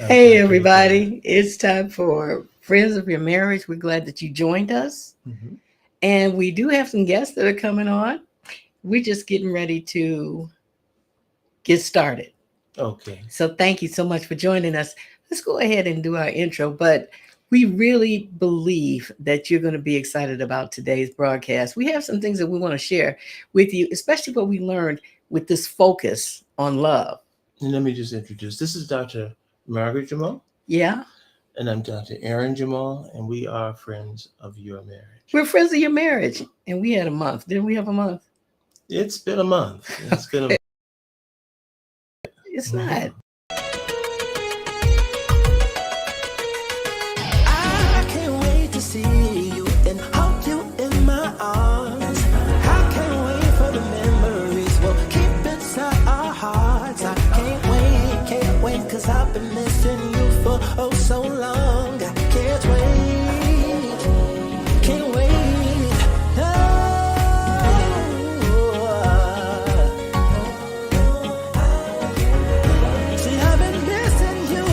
Hey, everybody. It's time for Friends of Your Marriage. We're glad that you joined us. Mm-hmm. And we do have some guests that are coming on. We're just getting ready to get started. Okay. So, thank you so much for joining us. Let's go ahead and do our intro. But we really believe that you're going to be excited about today's broadcast. We have some things that we want to share with you, especially what we learned with this focus on love. And let me just introduce. This is Dr. Margaret Jamal, Yeah, and I'm Dr. Aaron Jamal, and we are friends of your marriage. we're friends of your marriage. And we had a month. Didn't we have a month? It's been a month. It's been a It's not. I can't wait to see you and hold you in my arms. I can't wait for the memories we'll keep inside our hearts. I can't wait, cause I've been missing you for oh so long. I can't wait, can't wait. Oh. See, I've been missing you.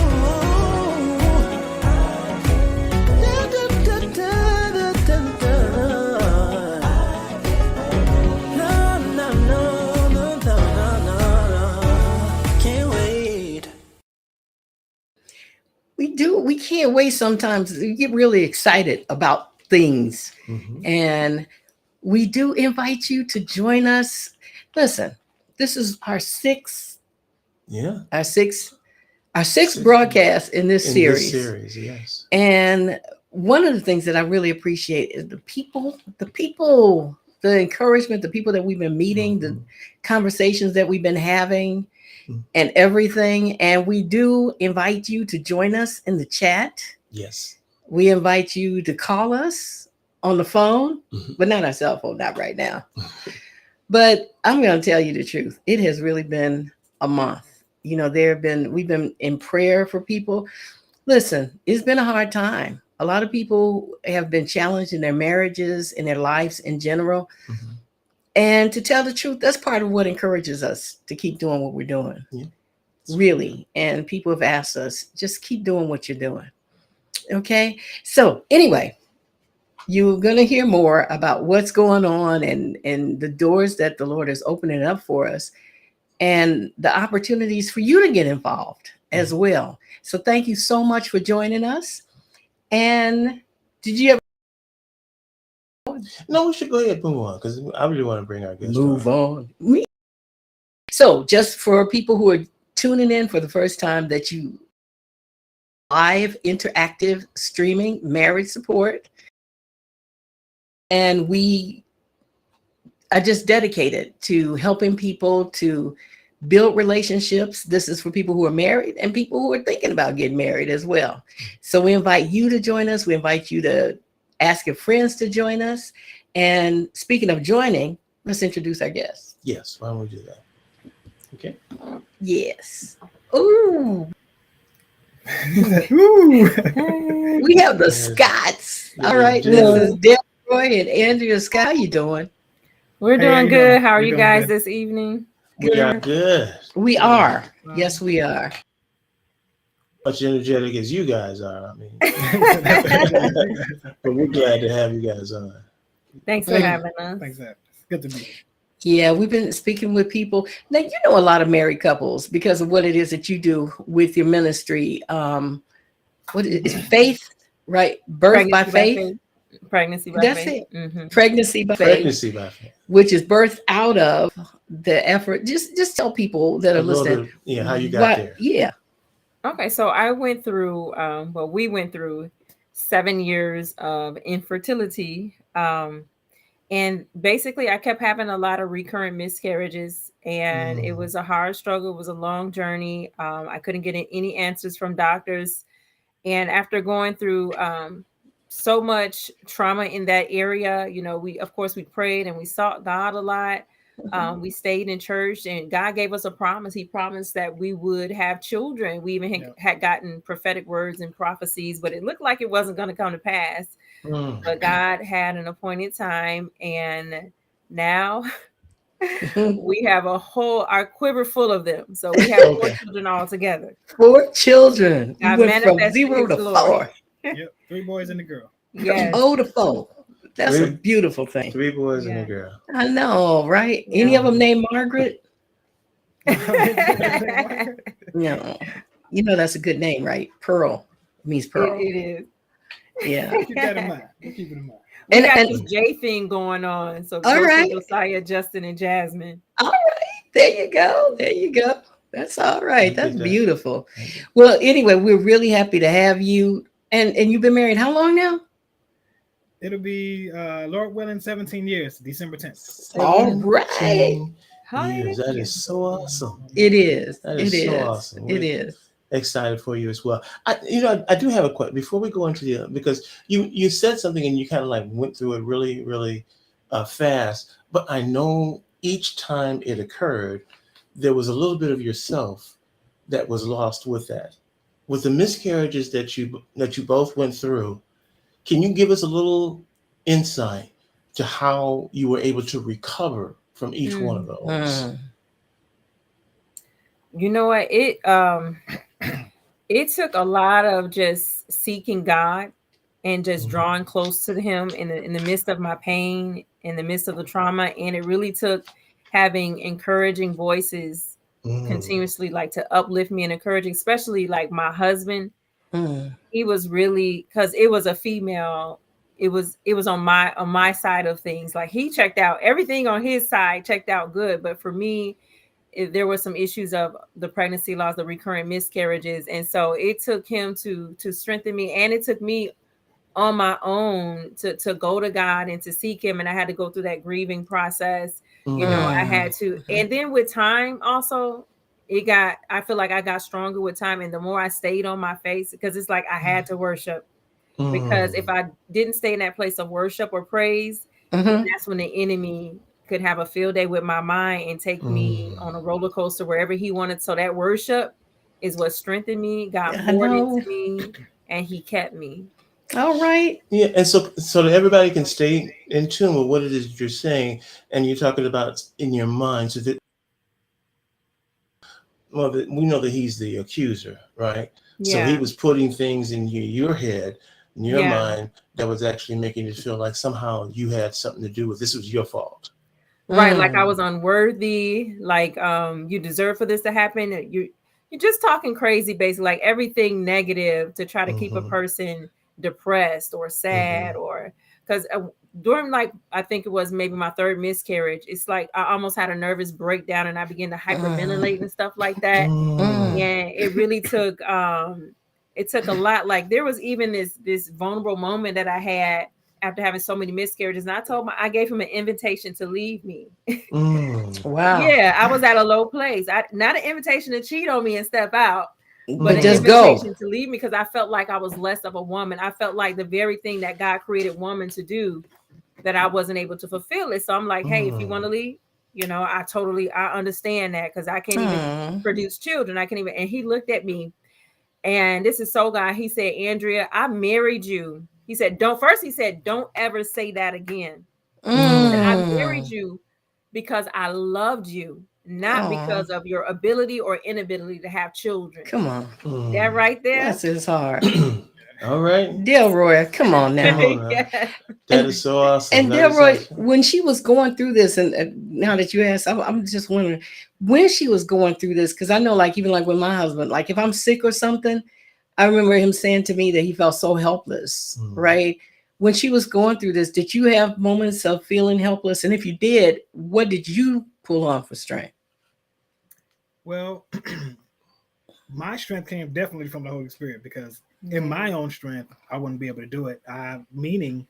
Can't wait. We can't wait sometimes. We get really excited about things. Mhm. And we do invite you to join us. Listen, this is our sixth, Yeah. our sixth, our sixth Sixth broadcast in this In series. this series, yes. And one of the things that I really appreciate is the encouragement, the people that we've been meeting, the Mhm. conversations that we've been having, Mhm. and everything. And we do invite you to join us in the chat. Yes. We invite you to call us on the phone, Mhm. but not our cell phone, not right now. But I'm going to tell you the truth. It has really been a month. We've been in prayer for people. Listen, it's been a hard time. A lot of people have been challenged in their marriages, in their lives in general. Mhm. And to tell the truth, that's part of what encourages us to keep doing what we're doing, Yeah. really. And people have asked us, just keep doing what you're doing. Okay. So, anyway, you're going to hear more about what's going on and the doors that the Lord is opening up for us and the opportunities for you to get involved as well. So, thank you so much for joining us. And did you ever No, we should go ahead and move on because I really want to bring our guest move on. on? So, just for people who are tuning in for the first time, that you live interactive streaming marriage support, and we are just dedicated to helping people to build relationships. This is for people who are married and people who are thinking about getting married as well. So we invite you to join us. We invite you to ask your friends to join us. And speaking of joining, let's introduce our guests. Yes. Why don't we do that? Okay. Yes. Ooh, Ooh. we have the Yes. Scotts. Yeah, All the right. This is gentlemen. Delroy and Andrea Scott. How you doing? We're Hey, how doing you doing? good. How are We're you doing guys good. this evening? We are good. We Yeah. are. Yes, we are. Much energetic as you guys are. I mean, but we're glad to have you guys on. Thanks for Thank you. having us. Thanks, Ed. It's good to be here. Yeah, we've been speaking with people. Now, you know a lot of married couples because of what it is that you do with your ministry. What is faith, right? Birth by Pregnancy by faith. faith. Pregnancy by That's faith. it. Mm-hmm. Pregnancy by faith, Pregnancy by faith. which is birthed out of the effort. Just tell people that A are little listening. bit, yeah, how you got What? there. Yeah. Okay, so I went through, we went through 7 years of infertility. And basically, I kept having a lot of recurrent miscarriages, and it was a hard struggle. It was a long journey. I couldn't get any answers from doctors. And after going through so much trauma in that area, of course, we prayed and we sought God a lot. We stayed in church, and God gave us a promise. He promised that we would have children. We even Yeah. had gotten prophetic words and prophecies, but it looked like it wasn't going to come to pass. Mm. But God had an appointed time, and now We have our quiver full of them. So we have 4 Okay. children all together. 4 children. You God went from manifested 0 his to glory. 4. Yep, 3 boys and a girl. Yes. 0 to 4. That's a Three, beautiful thing. 3 boys and a Yeah. girl. I know, right? Yeah. Any of them named Margaret? it, No. You know that's a good name, right? Pearl means pearl. it is. Yeah. Keep that in mind. We'll keep it in mind. We got And this J thing going on. So all go right. to Josiah, Justin, and Jasmine. All right. There you go. There you go. That's all right. I That's get that. beautiful. Well, anyway, we're really happy to have you. And you've been married how long now? It'll be Lord willing 17 years, December 10th. All right. 17 Hallelujah. years. That is so awesome. It is. That It is so is. awesome. It We're is. excited for you as well. I do have a question before we go into the, because you said something and you kind of like went through it really, really fast. But I know each time it occurred, there was a little bit of yourself that was lost with that. With the miscarriages that you both went through, can you give us a little insight to how you were able to recover from each one of those? Mm. You know what? It took a lot of just seeking God and just drawing close to him in the midst of my pain, in the midst of the trauma. And it really took having encouraging voices continuously, like to uplift me and encouraging, especially like my husband. Mm. He was really, because it was a female, it was on my side of things. Like he checked out everything on his side, checked out good. But for me, there were some issues of the pregnancy loss, the recurrent miscarriages. And so it took him to strengthen me. And it took me on my own to go to God and to seek him. And I had to go through that grieving process. You know, I had to. And then with time also, I feel like I got stronger with time. And the more I stayed on my face, because it's like I had to worship. Because if I didn't stay in that place of worship or praise, then that's when the enemy could have a field day with my mind and take me on a roller coaster wherever he wanted. So that worship is what strengthened me, got poured into me, and he kept me. All right. Yeah, and so that everybody can stay in tune with what it is that you're saying, and you're talking about in your mind, so that we know that he's the accuser, right? Yeah. So he was putting things in your head, in your Yeah. mind, that was actually making you feel like somehow you had something to do with this. Was your fault. Right, like I was unworthy, like you deserve for this to happen. You're just talking crazy, basically, like everything negative to try to keep a person depressed or sad, or because during, like, I think it was maybe my 3rd miscarriage, it's like I almost had a nervous breakdown and I began to hyperventilate and stuff like that. And it really took a lot. Like there was even this vulnerable moment that I had after having so many miscarriages. And I gave him an invitation to leave me. Wow. Yeah, I was at a low place. Not an invitation to cheat on me and step out, but an just invitation go. to leave me, because I felt like I was less of a woman. I felt like the very thing that God created woman to do, that I wasn't able to fulfill it. So I'm like, hey, if you want to leave, I understand that, because I can't even produce children. I can't even. And he looked at me, and this is so God. He said, Andrea, I married you. He said, don't ever say that again. He said, I married you because I loved you, not because of your ability or inability to have children. Come on. That right there. That's his heart. All right. Delroy, come on now. Yeah. That is so awesome. And Delroy, when she was going through this, and now that you asked, I'm just wondering when she was going through this, because I know, like, even like with my husband, like if I'm sick or something, I remember him saying to me that he felt so helpless, right? When she was going through this, did you have moments of feeling helpless? And if you did, what did you pull on for strength? Well, my strength came definitely from the Holy Spirit, because in my own strength, I wouldn't be able to do it. Meaning,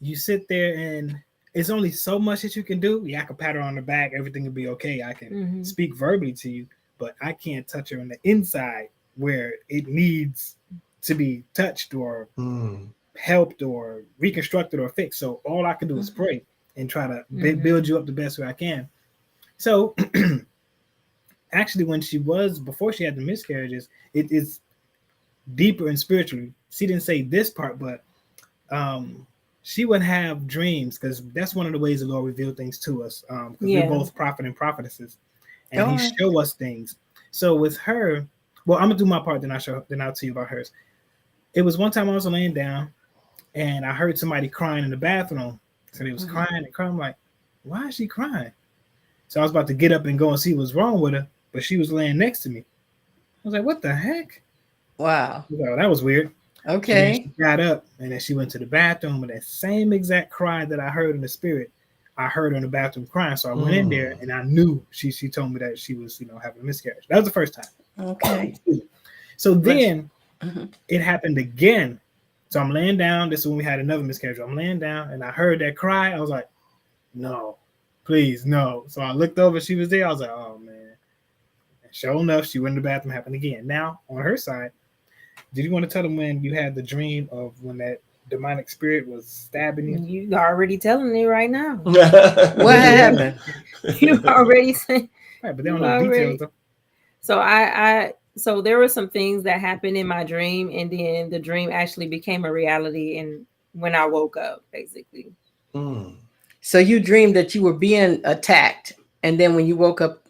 you sit there and it's only so much that you can do. Yeah, I can pat her on the back. Everything will be okay. I can speak verbally to you, but I can't touch her on the inside where it needs to be touched or helped or reconstructed or fixed. So all I can do is pray and try to build you up the best way I can. So actually, before she had the miscarriages, it is deeper and spiritually. She didn't say this part, but she would have dreams, because that's one of the ways the Lord revealed things to us. Because Yeah. we're both prophet and prophetesses, and All He right. show us things. So with her, well, I'm gonna do my part, then I'll tell you about hers. It was one time I was laying down, and I heard somebody crying in the bathroom. So they was crying and crying. I'm like, why is she crying? So I was about to get up and go and see what's wrong with her, but she was laying next to me. I was like, what the heck? Wow. I was like, oh, that was weird. And then Okay. she got up, and then she went to the bathroom, and that same exact cry that I heard in the spirit, I heard her in the bathroom crying. So I went in there, and I knew she told me that she was, having a miscarriage. That was the first time. Okay. So then Mhm. it happened again. So I'm laying down. This is when we had another miscarriage. I'm laying down, and I heard that cry. I was like, no, please, no. So I looked over. She was there. I was like, oh, man. And sure enough, she went in the bathroom. Happened again. Now, on her side, did you want to tell them when you had the dream of when that demonic spirit was stabbing you? You already telling me right now. What happened? You already said. Right, but they don't You know the already- details, though. So so there were some things that happened in my dream, and then the dream actually became a reality. And when I woke up, basically, So you dreamed that you were being attacked, and then when you woke up,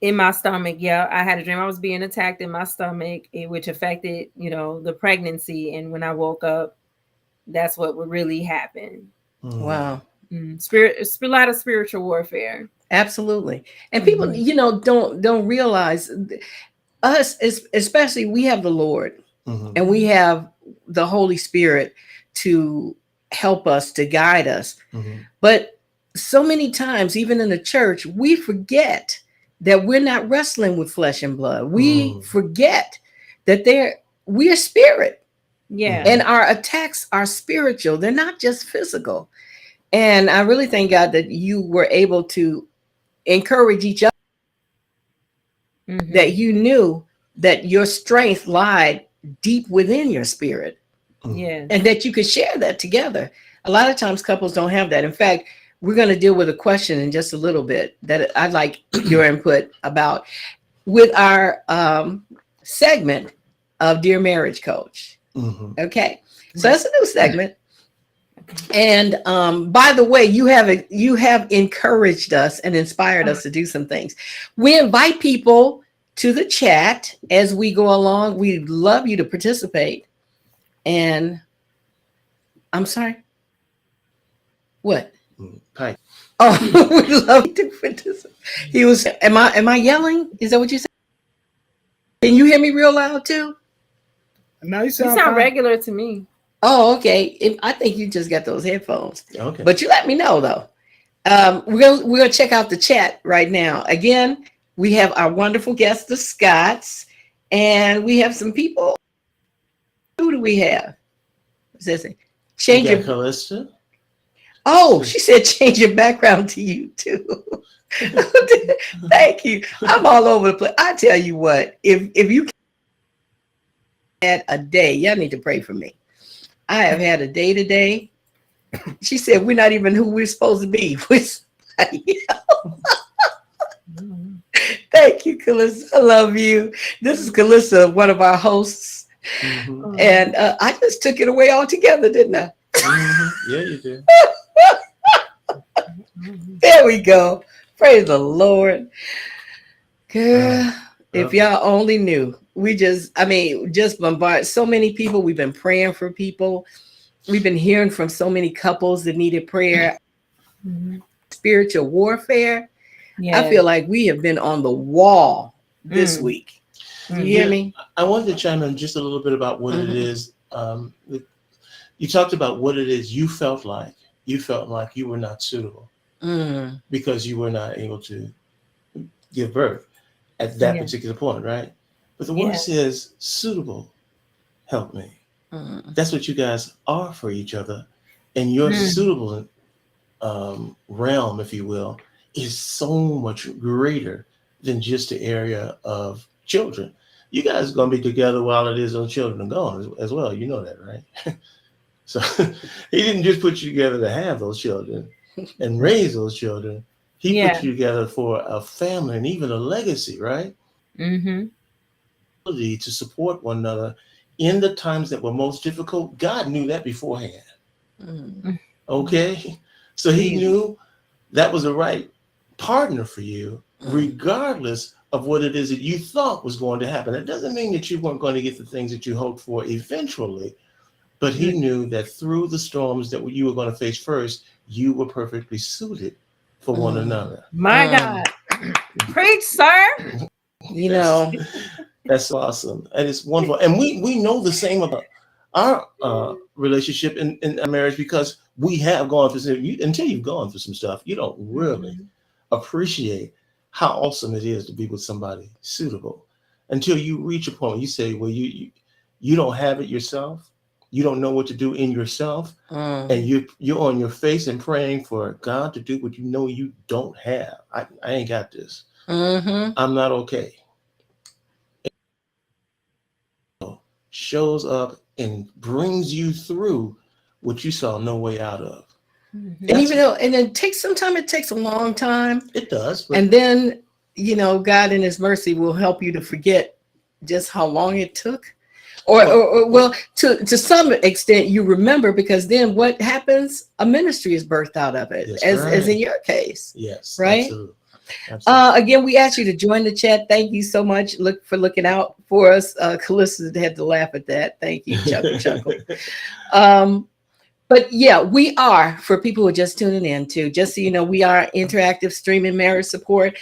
in my stomach, yeah, I had a dream I was being attacked in my stomach, which affected, the pregnancy. And when I woke up, that's what would really happen. wow, A lot of spiritual warfare. absolutely. And people, don't realize us, especially we have the Lord and we have the Holy Spirit to help us, to guide us. But so many times, even in the church, we forget that we're not wrestling with flesh and blood. We forget that we are spirit. Yeah. And our attacks are spiritual. They're not just physical. And I really thank God that you were able to encourage each other, that you knew that your strength lied deep within your spirit. Yeah. And that you could share that together. A lot of times couples don't have that. In fact, we're going to deal with a question in just a little bit that I'd like your input about with our segment of Dear Marriage Coach. Okay. So that's a new segment. And by the way, you have encouraged us and inspired us to do some things. We invite people to the chat as we go along. We'd love you to participate. And I'm sorry. What? Hi. Oh, we love you to participate. He was. Am I yelling? Is that what you said? Can you hear me real loud too? Now you You sound sound fine. regular to me. Oh, okay. I think you just got those headphones. Okay. But you let me know though. We're gonna check out the chat right now. Again, we have our wonderful guest, the Scotts, and we have some people. Who do we have? What's this? Change You got your. Callista? Oh, she said change your background to you too. Thank you. I'm all over the place. I tell you what, if you had a day, y'all need to pray for me. I have had a day today. She said we're not even who we're supposed to be. Thank you, Calissa. I love you. This is Calissa, one of our hosts. And I just took it away altogether, didn't I? Yeah, you did. There we go. Praise the Lord. Girl, if y'all only knew. We just bombard so many people. We've been praying for people. We've been hearing from so many couples that needed prayer. Spiritual warfare. Yeah. I feel like we have been on the wall this week. You hear me? I wanted to chime in just a little bit about what it is. You talked about what it is you felt like. You felt like you were not suitable because you were not able to give birth at that particular point, right? But the word says suitable, help me. That's what you guys are for each other. And your suitable realm, if you will, is so much greater than just the area of children. You guys are going to be together while it is on children are gone as well. You know that, right? So he didn't just put you together to have those children and raise those children. He put you together for a family and even a legacy, right? To support one another in the times that were most difficult. God knew that beforehand. Mm. Okay. So he knew that was the right partner for you, Mm. regardless of what it is that you thought was going to happen. It doesn't mean that you weren't going to get the things that you hoped for eventually, but he knew that through the storms that you were going to face first, you were perfectly suited for one another. My God. Preach, sir. You That's, know, that's awesome. And it's wonderful. And we know the same about our relationship in our marriage, because we have gone through until you've gone through some stuff, you don't really appreciate how awesome it is to be with somebody suitable until you reach a point where you say, well, you don't have it yourself. You don't know what to do in yourself. And you're on your face and praying for God to do what you know you don't have. I ain't got this. I'm not okay. Shows up and brings you through what you saw no way out of. and even though, and it takes a long time. It does. And then, you know, God in his mercy will help you to forget just how long it took. Or to some extent you remember, because then what happens? A ministry is birthed out of it, as in your case. Yes. Right. Absolutely. Absolutely. Again, we ask you to join the chat. Thank you so much. Look for looking out for us. Calista had to laugh at that. Thank you. Chuckle. But yeah, we are, for people who are just tuning in too, just so you know, we are interactive streaming marriage support.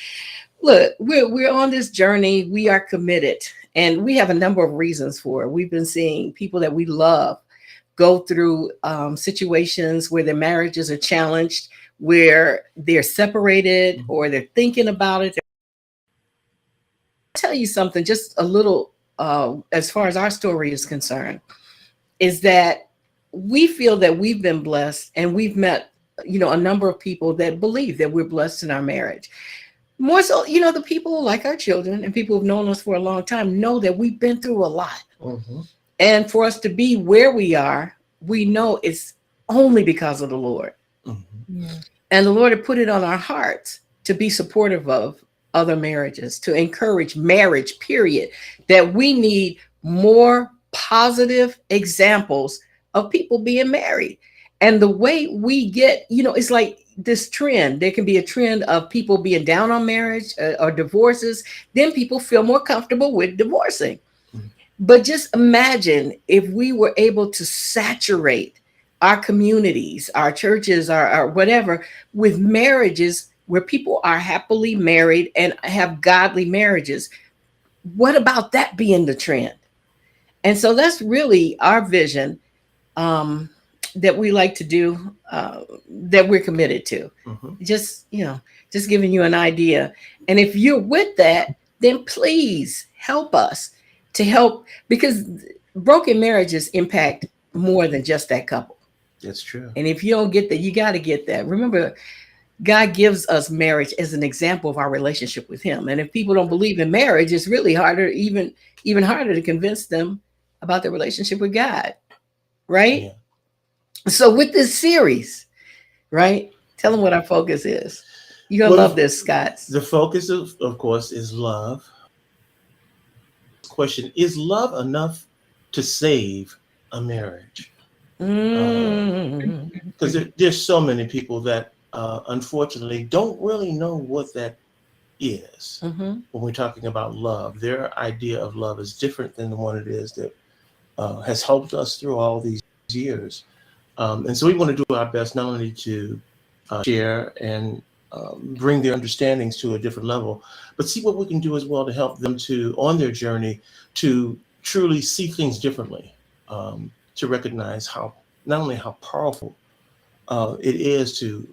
Look, we're on this journey. We are committed, and we have a number of reasons for it. We've been seeing people that we love go through situations where their marriages are challenged, where they're separated or they're thinking about it. I'll tell you something, just a little, as far as our story is concerned, is that we feel that we've been blessed, and we've met, you know, a number of people that believe that we're blessed in our marriage. More so, you know, the people like our children and people who've known us for a long time know that we've been through a lot. And for us to be where we are, we know it's only because of the Lord. And the Lord had put it on our hearts to be supportive of other marriages, to encourage marriage, period, that we need more positive examples of people being married. And the way we get, you know, it's like this trend. There can be a trend of people being down on marriage or divorces. Then people feel more comfortable with divorcing. But just imagine if we were able to saturate our communities, our churches, our whatever, with marriages where people are happily married and have godly marriages. What about that being the trend? And so that's really our vision, that we like to do, that we're committed to. Just, you know, just giving you an idea. And if you're with that, then please help us to help, because broken marriages impact more than just that couple. That's true. And if you don't get that, you got to get that. Remember, God gives us marriage as an example of our relationship with him. And if people don't believe in marriage, it's really harder, even harder to convince them about their relationship with God. Right? Yeah. So with this series, right? Tell them what our focus is. You're going to love this, Scott. The focus, of course, is love. Question: is love enough to save a marriage? Because there's so many people that unfortunately don't really know what that is. When we're talking about love, their idea of love is different than the one it is that has helped us through all these years. And so we want to do our best not only to share and bring their understandings to a different level, but see what we can do as well to help them to, on their journey, to truly see things differently, to recognize how, not only how powerful it is to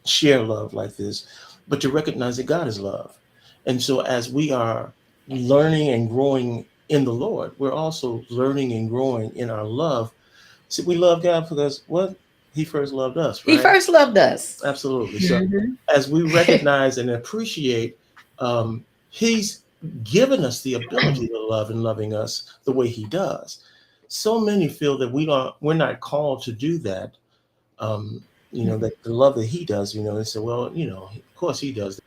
share love like this, but to recognize that God is love. And so as we are learning and growing in the Lord, we're also learning and growing in our love. See, we love God because what? He first loved us, right? He first loved us. Absolutely. So as we recognize and appreciate, he's given us the ability to love and loving us the way he does. So many feel that we're not called to do that. You know, that the love that he does, you know, they say, well, you know, of course he does.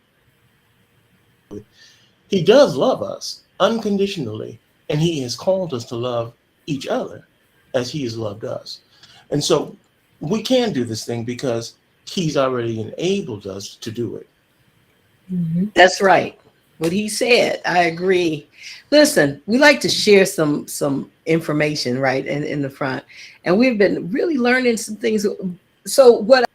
He does love us unconditionally, and he has called us to love each other as he has loved us. And so we can do this thing because he's already enabled us to do it. Mhm. That's right. What he said, I agree. Listen, we like to share some information right in the front, and we've been really learning some things. So what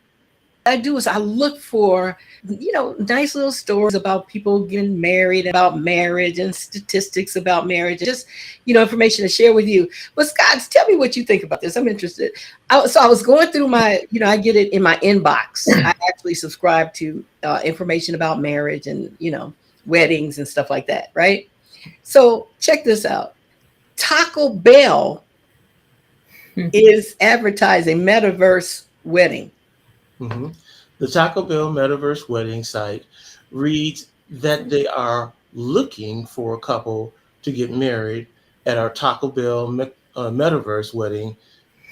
I do is I look for, nice little stories about people getting married, about marriage, and statistics about marriage, and just, information to share with you. But Scott, tell me what you think about this. I'm interested. So I was going through my, I get it in my inbox. I actually subscribe to information about marriage and, weddings and stuff like that, right? So check this out. Taco Bell is advertising metaverse wedding. hmm The Taco Bell Metaverse wedding site reads that they are looking for a couple to get married at our Taco Bell Metaverse wedding.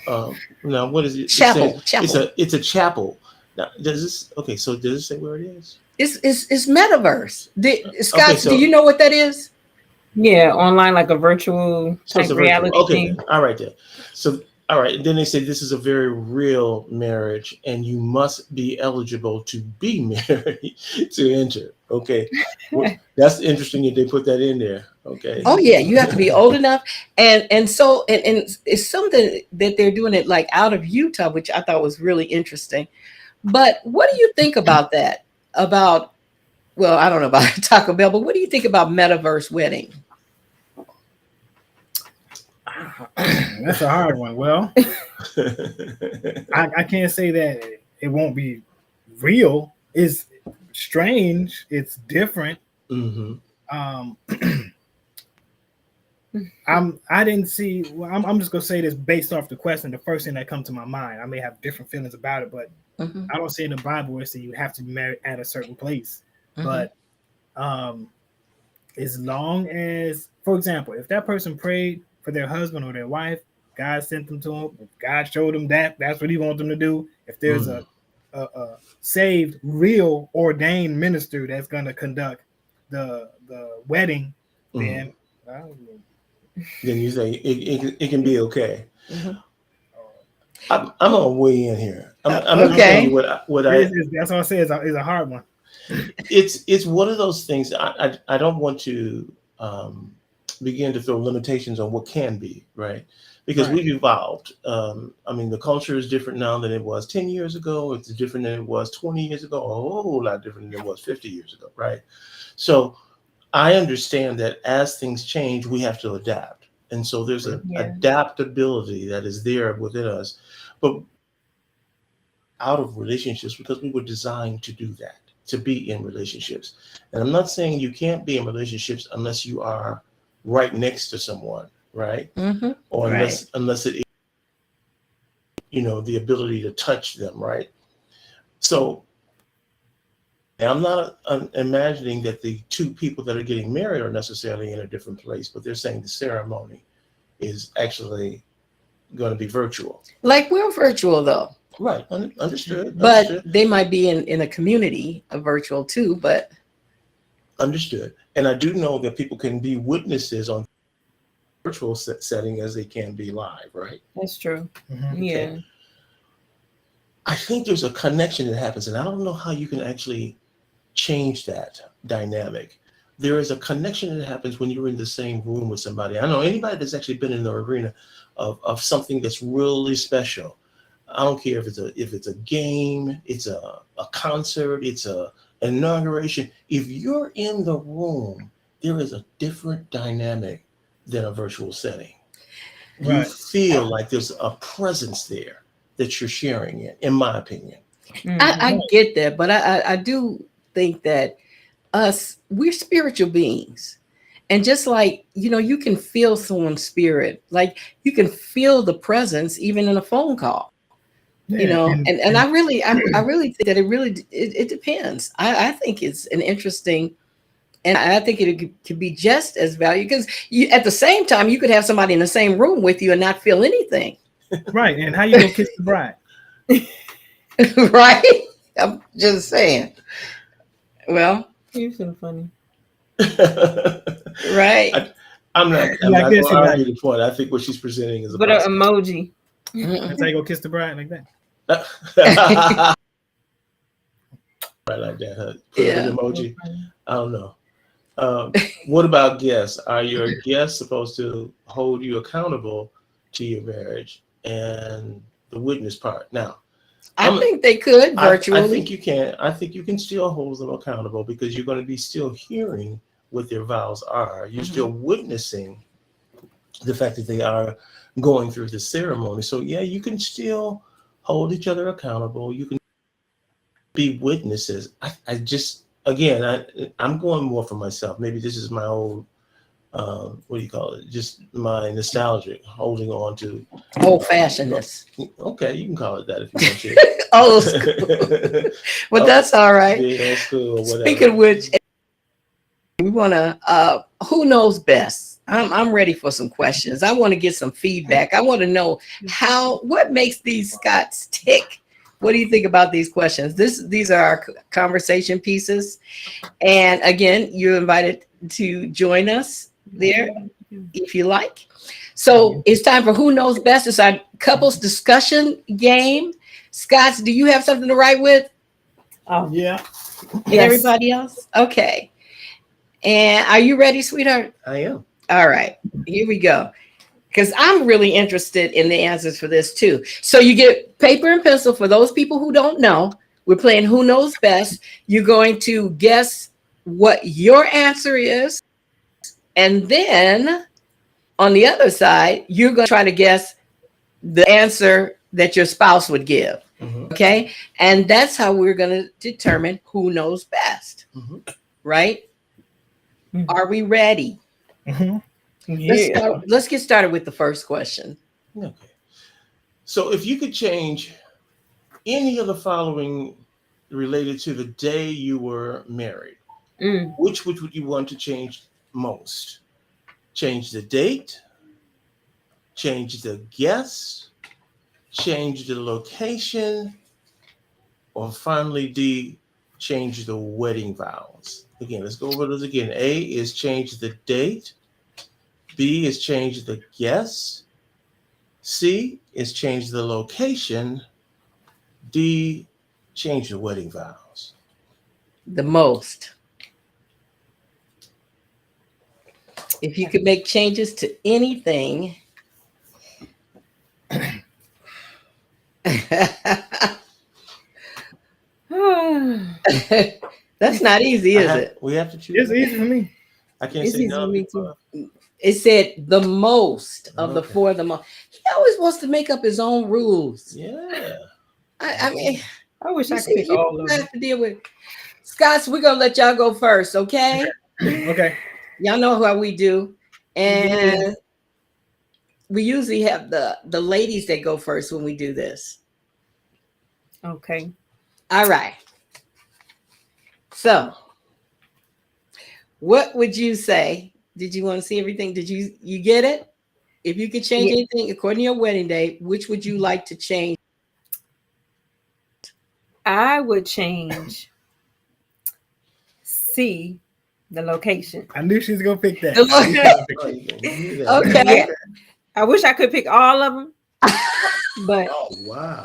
Now, what is it? It says Chapel. it's a chapel. Now, does this okay? So does it say where it is? It's metaverse. Okay, Scott, do so you know what that is? Yeah, online like a virtual so it's type a virtual. reality Okay, thing. all right then. So all right, and then they say this is a very real marriage, and you must be eligible to be married to enter. Okay, that's interesting that they put that in there. Okay. Oh yeah, you have to be old enough, and it's something that they're doing it like out of Utah, which I thought was really interesting. But what do you think about that? About well, I don't know about Taco Bell, but what do you think about metaverse wedding? That's a hard one. Well, I can't say that it won't be real. It's strange. It's different. hmm Um, I didn't see. Well, I'm just gonna say this based off the question. The first thing that comes to my mind. I may have different feelings about it, but Mm-hmm, I don't see in the Bible where it says you have to be married at a certain place. mm-hmm, But um, as long as, for example, if that person prayed for their husband or their wife, God sent them to them. If God showed them that's what He wants them to do. If there's a saved, real, ordained minister that's going to conduct the wedding, then Then you say it can be okay. mm-hmm. I'm gonna weigh in here. I'm gonna tell Okay. you what I that's all I say is a hard one. it's one of those things. I don't want to begin to throw limitations on what can be, right? Because Right. we've evolved. I mean, the culture is different now than it was 10 years ago. It's different than it was 20 years ago. A whole lot different than it was 50 years ago, right? So I understand that as things change, we have to adapt. And so there's an Yeah. adaptability that is there within us. But out of relationships because we were designed to do that, to be in relationships. And I'm not saying you can't be in relationships unless you are right next to someone, right? Mm-hmm. Or Right. unless it is, the ability to touch them, right? So I'm not imagining that the two people that are getting married are necessarily in a different place, but they're saying the ceremony is actually going to be virtual. Like we're virtual though, Right. Understood. but Understood. they might be in a community of virtual too. But Understood. And I do know that people can be witnesses on virtual setting as they can be live, right? That's true. Mhm. Yeah. I think there's a connection that happens, and I don't know how you can actually change that dynamic. There is a connection that happens when you're in the same room with somebody. I know anybody that's actually been in the arena of something that's really special. I don't care if it's a game, it's a concert, it's a inauguration. If you're in the room, there is a different dynamic than a virtual setting. You Right. feel like there's a presence there that you're sharing in my opinion. I get that, but I do think that we're spiritual beings. And just like, you can feel someone's spirit, like you can feel the presence even in a phone call, Yeah. and I really think that it depends. I think it's an interesting, and I think it could be just as valuable because at the same time, you could have somebody in the same room with you and not feel anything. Right. And how you gonna kiss the bride? Right? I'm just saying. Well, You're so funny. right. I'm not Like going this, to like- argue the point. I think what she's presenting is But an about. emoji. Mm-mm. That's how you go kiss the bride like that. Right like that, huh? Put Yeah. an emoji. I don't know. What about guests? Are your guests supposed to hold you accountable to your marriage and the witness part? Now, I think they could I virtually. think you can. I think you can still hold them accountable because you're going to be still hearing what their vows are. You're still witnessing the fact that they are going through the ceremony. So yeah, you can still hold each other accountable. You can be witnesses. I just again, I'm going more for myself. Maybe this is my old what do you call it? Just my nostalgic holding on to. Old fashionedness. Okay, you can call it that if you want to. Old school. But that's all right. Being old school or whatever. Speaking of which, we want to, who knows best? I'm ready for some questions. I want to get some feedback. I want to know what makes these Scots tick. What do you think about these questions? These are our conversation pieces. And again, you're invited to join us there if you like. So it's time for Who Knows Best. It's our couples discussion game. Scots, do you have something to write with? Yeah. And everybody else? Okay. And are you ready, sweetheart? I am. All right, here we go. Because I'm really interested in the answers for this too. So you get paper and pencil. For those people who don't know, we're playing Who Knows Best. You're going to guess what your answer is. And then on the other side, you're going to try to guess the answer that your spouse would give. Mm-hmm. Okay. And that's how we're going to determine who knows best. Mm-hmm. Right? Mm-hmm. Are we ready? Mm-hmm. Yeah. Let's get started with the first question. Okay. So if you could change any of the following related to the day you were married, which would you want to change most? Change the date, change the guest, change the location, or finally D, change the wedding vows. Again, let's go over those again. A is change the date. B is change the guest. C is change the location. D, change the wedding vows. The most. If you could make changes to anything. That's not easy, is it? We have to choose. It's easy for me. I can't say no. Me too. It said the most of the four. The most. He always wants to make up his own rules. Yeah. I mean, I wish I could pick all of them. have to deal with. Scots, we're gonna let y'all go first, okay? Okay. Y'all know how we do, and we usually have the ladies that go first when we do this. Okay. All right. So, what would you say? Did you want to see everything? Did you get it? If you could change anything according to your wedding day, which would you like to change? I would change C, the location. I knew she was gonna pick that. Okay. I wish I could pick all of them, but Oh wow.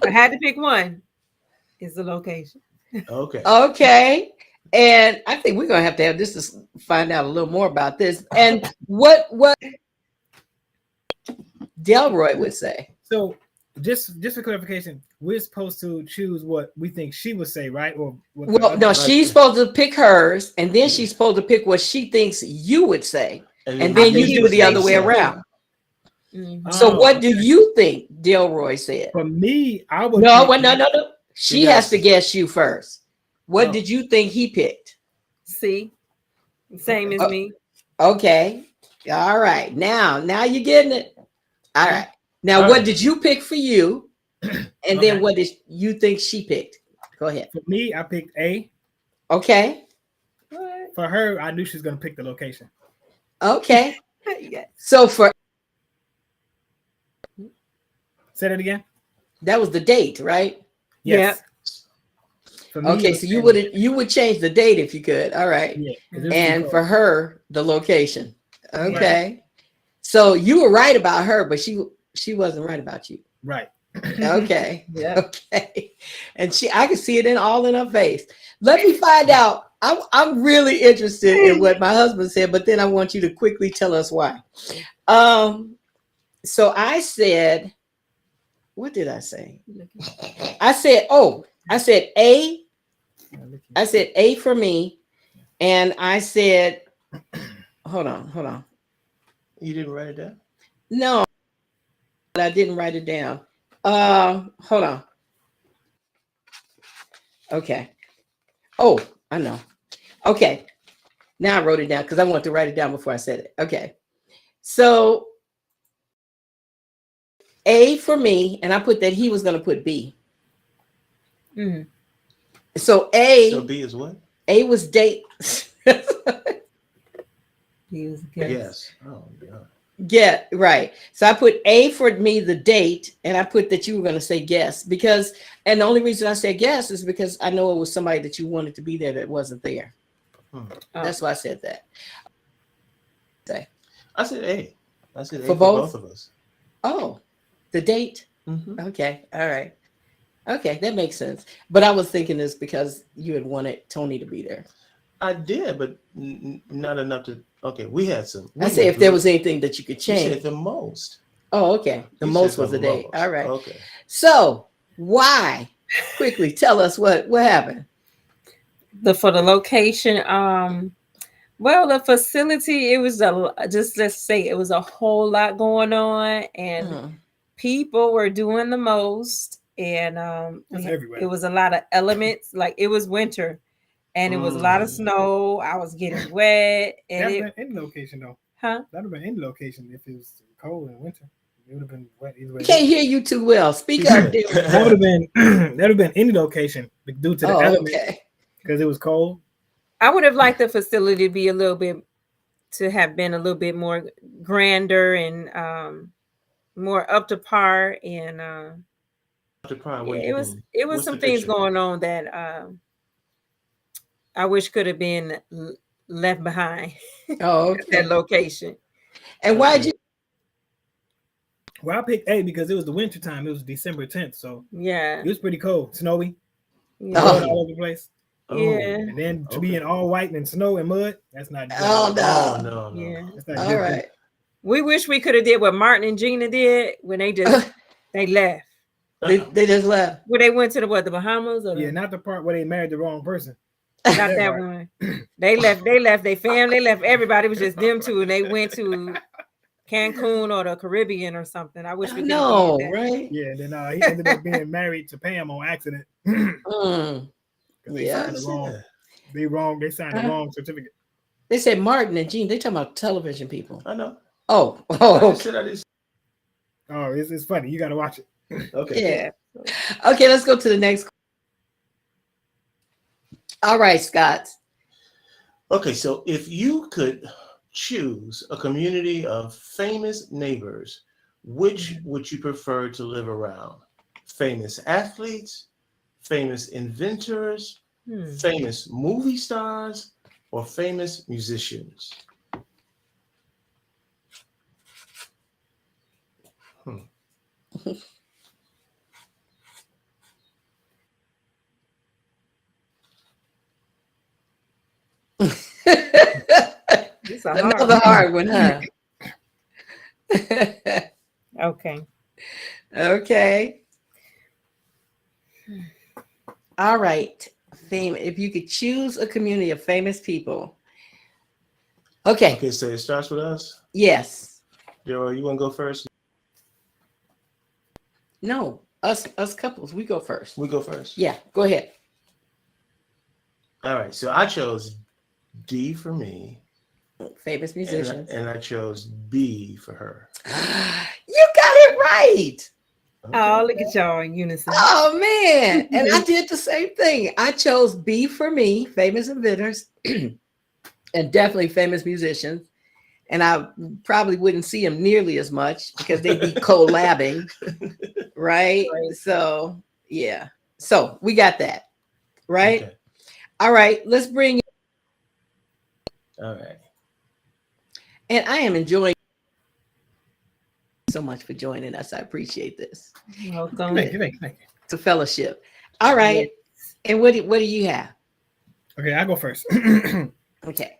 I had to pick one. Is the location. Okay. Okay. And I think we're gonna have to have this to find out a little more about this. And what Delroy would say. So just for clarification, we're supposed to choose what we think she would say, right? Or what Well, no, she's supposed to pick hers, and then she's supposed to pick what she thinks you would say, and then you do the other way around. Mm-hmm. So, what do you think Delroy said? For me, I would. No. She has to guess you first. What did you think he picked? C, same as me. Okay. All right. Now you're getting it. All right. Now, what did you pick for you? And then what did you think she picked? Go ahead. For me, I picked A. Okay. For her, I knew she was going to pick the location. Okay. Yes. So for Say that again. that was the date, right? Yes. For me, Okay, so you would change the date if you could. All right. Yeah, and for her, the location. Okay. Right. So you were right about her, but she wasn't right about you. Right. Okay. Yeah. Okay. And I can see it in her face. Let me find out. I'm really interested in what my husband said, but then I want you to quickly tell us why. So I said, what did I say? I said A. I said A for me. And I said, hold on. You didn't write it down? No, but I didn't write it down. Hold on. Okay. Oh, I know. Okay. Now I wrote it down because I wanted to write it down before I said it. Okay. So A for me, and I put that he was going to put B. Mhm. So So B is what? A was date. He was a guest. Yes. Oh God. Yeah, right. So I put A for me, the date, and I put that you were going to say guest because, and the only reason I said guest is because I know it was somebody that you wanted to be there that wasn't there. Oh. That's why I said that. I said A. I said A For for both? both of us. Oh, the date. Mm-hmm. Okay. All right. Okay. That makes sense. But I was thinking this because you had wanted Tony to be there. I did, but not enough to. Okay, we had some. I say if there was anything that you could You change. said the most. Oh, okay. The You most said was the date. most. All right. Okay. So why? Quickly tell us what happened. For the location, well, the facility, it was let's say it was a whole lot going on, and people were doing the most, and everywhere. it was a lot of elements. Like it was winter, and it was a lot of snow. I was getting wet, and That'd have been any location though. Huh? That'd have been any location if it was cold in winter. It would have been wet either way. I can't hear you too well. Speak up. That would have been any location due to the element because it was cold. I would have liked the facility to be a little bit more grander and more up to par, and it was some things going on that I wish could have been left behind. Oh, okay. That location. And why'd you? Well, I picked A because it was the winter time. It was December 10th, so yeah, it was pretty cold, snowy, all over the place. Yeah, and then to be in all white and snow and mud, that's not good. Oh no, no. Yeah, that's not all good. Right. We wish we could have did what Martin and Gina did when they just they left. They just left. Where they went to the Bahamas? Or not the part where they married the wrong person. Not that one. They left. Their family. They left everybody. It was just them two, and they went to Cancun or the Caribbean or something. I wish we could have did that. Right? Yeah. Then he ended up being married to Pam on accident. They signed the wrong. They signed the wrong certificate. They said Martin and Gene. They talking about television people. I know. Oh. Oh, it's funny. You got to watch it. Okay. Yeah. Okay, let's go to the next. All right, Scott. Okay, so if you could choose a community of famous neighbors, which would you prefer to live around? Famous athletes, famous inventors, famous movie stars, or famous musicians? Another hard one, huh? Okay. Okay. All right. If you could choose a community of famous people. Okay. Okay, so it starts with us? Yes. Daryl, you want to go first? No, us couples, we go first. We go first? Yeah, go ahead. All right, so I chose D for me. Famous musicians. And I chose B for her. You got it right. Okay. Oh, look at y'all in unison. Oh, man. And I did the same thing. I chose B for me, famous inventors, and definitely famous musicians. And I probably wouldn't see them nearly as much because they'd be collabing. Right? So, yeah. So we got that. Right? Okay. All right. Let's bring. All right. And I am enjoying so much for joining us. I appreciate this. Welcome. Thank you. It's a fellowship. All right. And what do you have? Okay, I go first. Okay.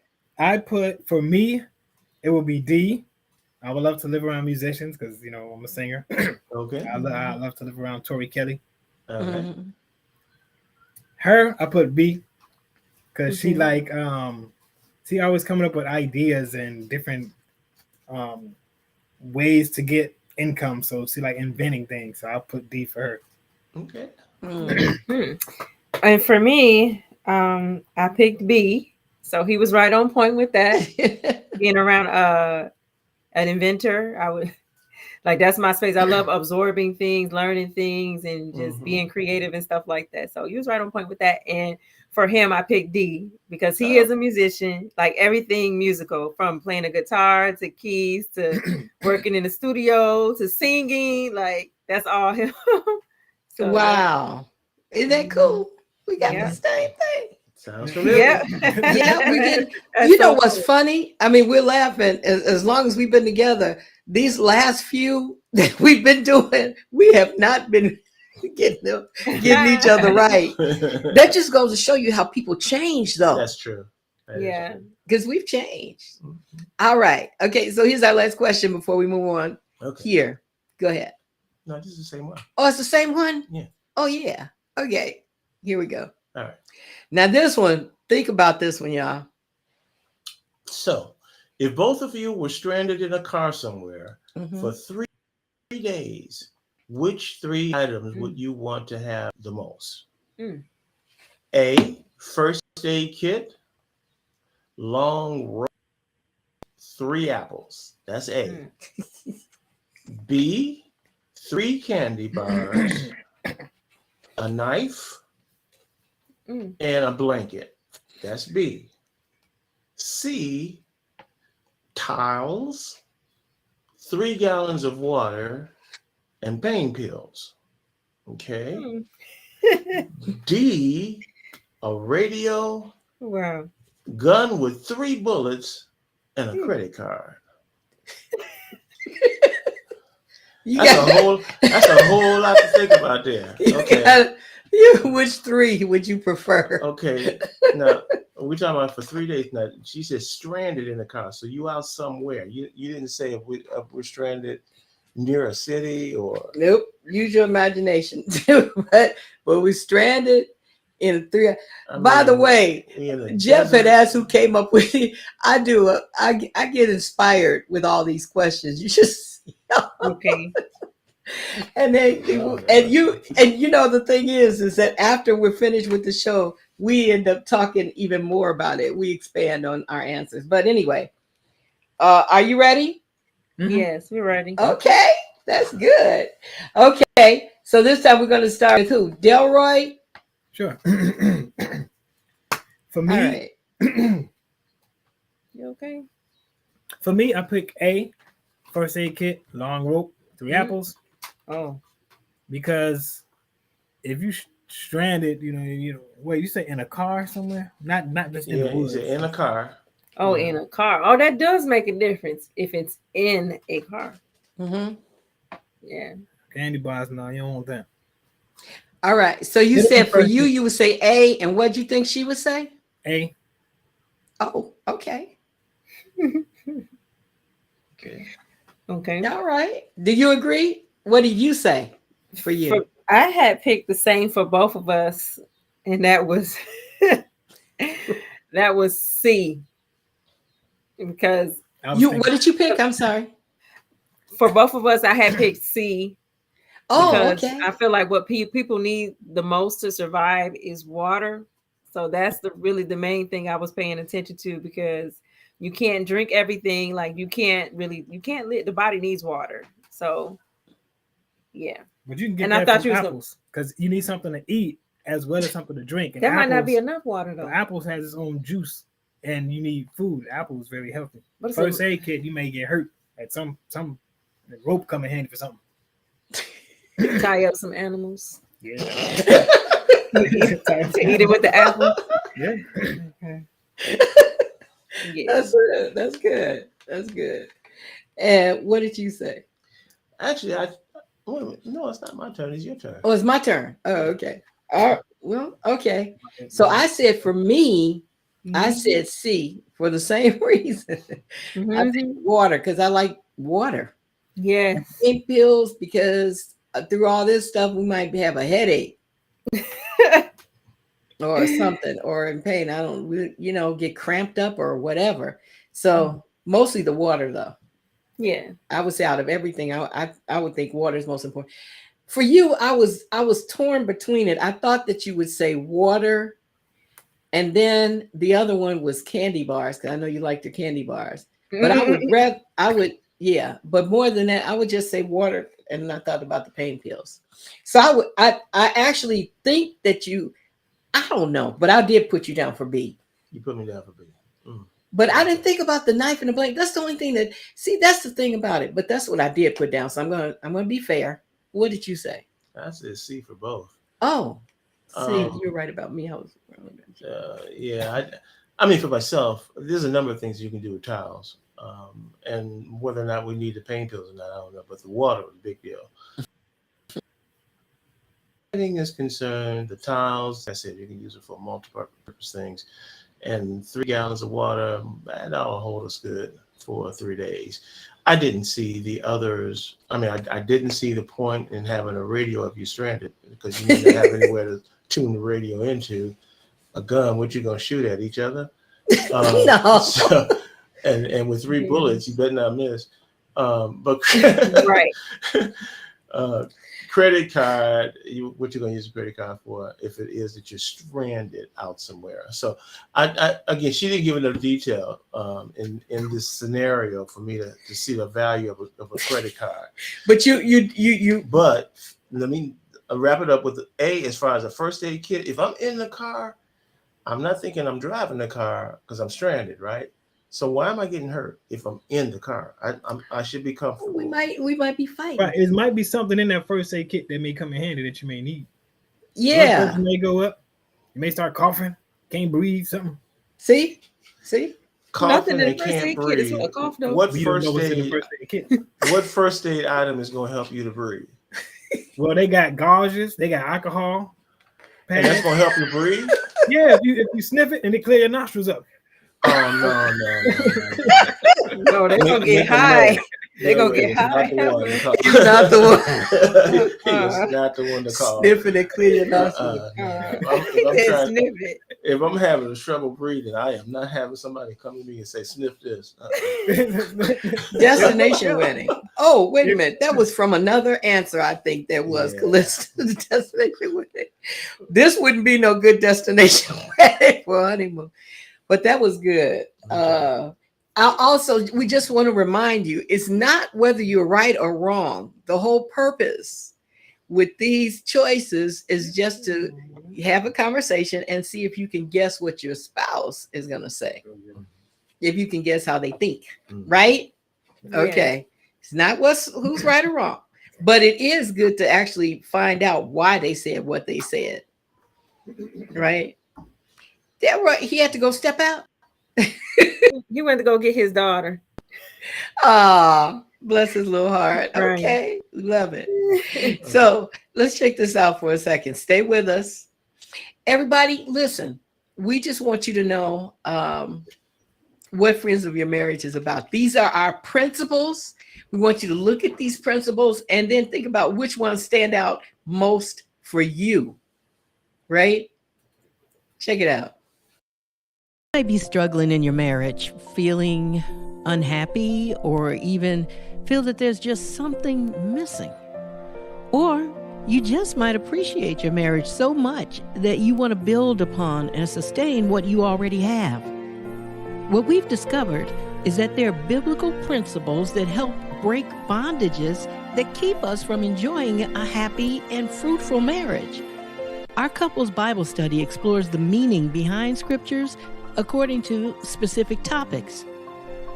For me, it would be D. I would love to live around musicians because I'm a singer. Okay. I love to live around Tori Kelly. All right. Mhm. Her, I put B because she Mhm. she always coming up with ideas and different ways to get income. So she like inventing things. So I'll put D for her. Okay. Hmm. And for me, I picked B. So he was right on point with that. Being around an inventor, I would like that's my space. I love absorbing things, learning things, and just being creative and stuff like that. So he was right on point with that. And for him, I picked D because he is a musician, like everything musical, from playing a guitar to keys to working in the studio to singing. Like that's all him. So Wow. Isn't that cool? We got Yeah. the same thing. Sounds familiar. Yeah. Yeah, we did. That's You know so what's cool. funny? I mean, we're laughing as long as we've been together. These last few that we've been doing, we have not been getting each other right. That just goes to show you how people change, though, That's true. That is Yeah. true. because we've changed. All right. Okay. So here's our last question before we move on. Okay. Here, go ahead. No, this is the same one. Oh, it's the same one? Yeah. Oh, yeah. Okay. Here we go. All right. Now, this one, think about this one, y'all. So, if both of you were stranded in a car somewhere Mhm. for 3 days, which 3 items would you want to have the most? Mm. A, first aid kit, long rope, 3 apples. That's A. B, 3 candy bars, a knife, and a blanket. That's B. C, tiles, 3 gallons of water, and pain pills. Okay. D, a radio, Wow. gun with 3 bullets, and a credit card. That's a whole lot to think about there. Okay. Which 3 would you prefer? Okay. Now we're talking about for 3 days. Now she said stranded in the car. So you out somewhere. You didn't say if we're stranded near a city or Nope. Use your imagination. but we stranded in 3. By the way, Jeff had asked who came up with it. I get inspired with all these questions. You just Okay. and the thing is that after we're finished with the show, we end up talking even more about it. We expand on our answers. But anyway, are you ready? Yes, we're ready. Okay, that's good. Okay, so this time we're going to start with who? Delroy? Sure. For me, All right. You okay? For me, I pick A, first aid kit, long rope, 3 apples. Oh. Because if you stranded, wait, you say in a car somewhere? Not just in the woods. In a car. Oh, in a car. Oh, that does make a difference if it's in a car. Mm-hmm. Yeah. Candy bars, no, you don't want that. All right. So you said for you would say A, and what'd you think she would say? A. Oh, okay. Okay. Okay. All right. Do you agree? What did you say for you? I had picked the same for both of us, and that was C. Because what did you pick? I'm sorry. For both of us, I had picked C. Oh, okay. I feel like what people need the most to survive is water. So that's really the main thing I was paying attention to, because you can't drink everything. Like you can't live. The body needs water. So yeah. But you can get that from apples, because you need something to eat as well as something to drink. And that might not be enough water though. Apples has its own juice, and you need food. Apple is very healthy. But first aid kit, you may get hurt at some rope come in handy for something. Tie up some animals. Yeah. to eat it with the apple. Yeah. Okay. Yeah. That's good. That's good. And what did you say? Actually, wait a minute. No, it's not my turn. It's your turn. Oh, it's my turn. Oh, okay. Well, okay. So I said for me, I said C for the same reason. I think water because I like water. Yes. Pink pills because through all this stuff we might have a headache or something or in pain. I don't, get cramped up or whatever. So mostly the water though. Yeah. I would say out of everything, I would think water is most important. For you, I was torn between it. I thought that you would say water, and then the other one was candy bars because I know you like the candy bars. But but more than that, I would just say water, and I thought about the pain pills. So I actually think that I don't know, but I did put you down for B. You put me down for B. But I didn't think about the knife and the blade. That's the only thing that's the thing about it. But that's what I did put down. So I'm gonna be fair. What did you say? I said C for both. Oh, see, you're right about me. I was wrong. Yeah. I mean, for myself, there's a number of things you can do with towels. And whether or not we need the pain pills or not, I don't know. But the water was a big deal. Everything is concerned, the towels, I said you can use it for multi-purpose things. And 3 gallons of water, that'll hold us good for 3 days. I didn't see the others. I mean, I didn't see the point in having a radio if you're stranded because you need to have anywhere to tune the radio into. A gun, what you gonna shoot at each other? No. So, and with 3 bullets, you better not miss. But Right. Credit card, what you're gonna use a credit card for if it is that you're stranded out somewhere. So I again, she didn't give enough detail in this scenario for me to see the value of a credit card. But you But let me wrap it up with A as far as a first aid kit. If I'm in the car, I'm not thinking I'm driving the car because I'm stranded, right? So why am I getting hurt if I'm in the car? I should be comfortable. we might be fighting. Right. It might be something in that first aid kit that may come in handy that you may need. Yeah. You may go up. You may start coughing. Can't breathe. Something. See. Coughing Nothing in and the first can't aid kit breathe. is for a cough, though. What We don't know first what's in the aid? first aid kit. What first aid item is going to help you to breathe? Well, they got gauges. They got alcohol. And that's going to help you breathe? Yeah, if you sniff it and it clear your nostrils up. Oh no! No, they're gonna get high. They're gonna get high. You're not the one. He's not the one to call. Sniffing and clear your nostrils. If I'm having trouble breathing, I am not having somebody come to me and say, "Sniff this." Destination wedding. Oh, wait a minute. That was from another answer. I think that was Calista. Destination wedding. This wouldn't be no good destination wedding for honeymoon. But that was good. We just want to remind you, it's not whether you're right or wrong. The whole purpose with these choices is just to have a conversation and see if you can guess what your spouse is going to say. If you can guess how they think, right? Yeah. Okay. It's not who's right or wrong, but it is good to actually find out why they said what they said, right? He had to go step out. He went to go get his daughter. Ah, bless his little heart. Okay, love it. So let's check this out for a second. Stay with us. Everybody, listen. We just want you to know what Friends of Your Marriage is about. These are our principles. We want you to look at these principles and then think about which ones stand out most for you, right? Check it out. You might be struggling in your marriage, feeling unhappy, or even feel that there's just something missing. Or you just might appreciate your marriage so much that you want to build upon and sustain what you already have. What we've discovered is that there are biblical principles that help break bondages that keep us from enjoying a happy and fruitful marriage. Our couples Bible study explores the meaning behind scriptures according to specific topics.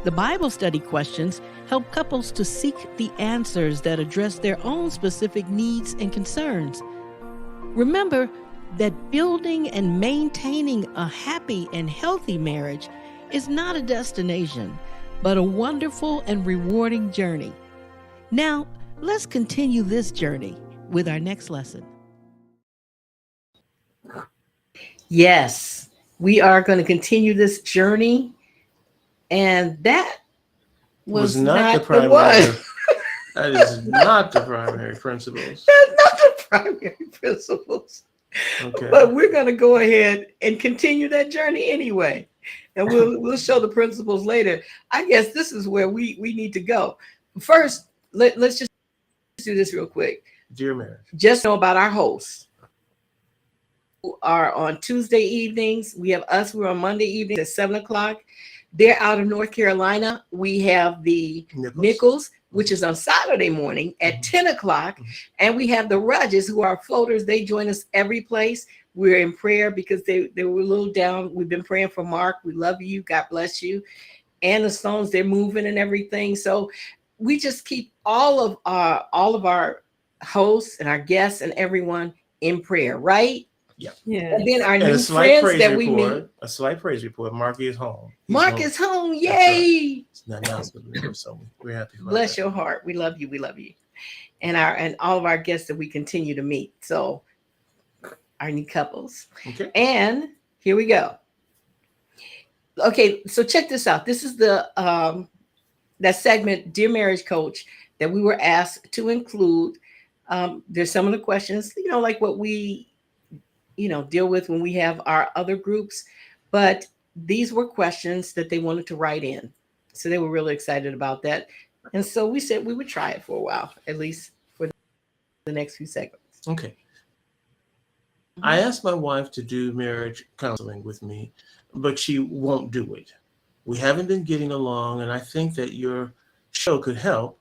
The Bible study questions help couples to seek the answers that address their own specific needs and concerns. Remember that building and maintaining a happy and healthy marriage is not a destination, but a wonderful and rewarding journey. Now, Let's continue this journey with our next lesson. Yes, we are going to continue this journey. And that was not the the primary. one. That is not the primary principles. That's not the primary principles. Okay. But we're going to go ahead and continue that journey anyway. And we'll show the principles later. I guess this is where we need to go. First, let's just do this real quick. Dear marriage. Just know about our hosts who are on Tuesday evenings. We have us. We're on Monday evenings at 7:00. They're out of North Carolina. We have the Nichols, which is on Saturday morning at 10:00. And we have the Rudges, who are floaters. They join us every place. We're in prayer because they were a little down. We've been praying for Mark. We love you. God bless you. And the Stones, they're moving and everything. So we just keep all of our hosts and our guests and everyone in prayer, right? Yeah. And then our And new friends that we meet. A slight praise report. Mark is home. Mark is home. Yay! It's not announcement, so we're happy. Bless your heart. We love you. We love you. And all of our guests that we continue to meet. So our new couples. Okay. And here we go. Okay, so check this out. This is the that segment, Dear Marriage Coach, that we were asked to include. There's some of the questions, like what we deal with when we have our other groups, but these were questions that they wanted to write in. So they were really excited about that. And so we said we would try it for a while, at least for the next few segments. Okay. I asked my wife to do marriage counseling with me, but she won't do it. We haven't been getting along, and I think that your show could help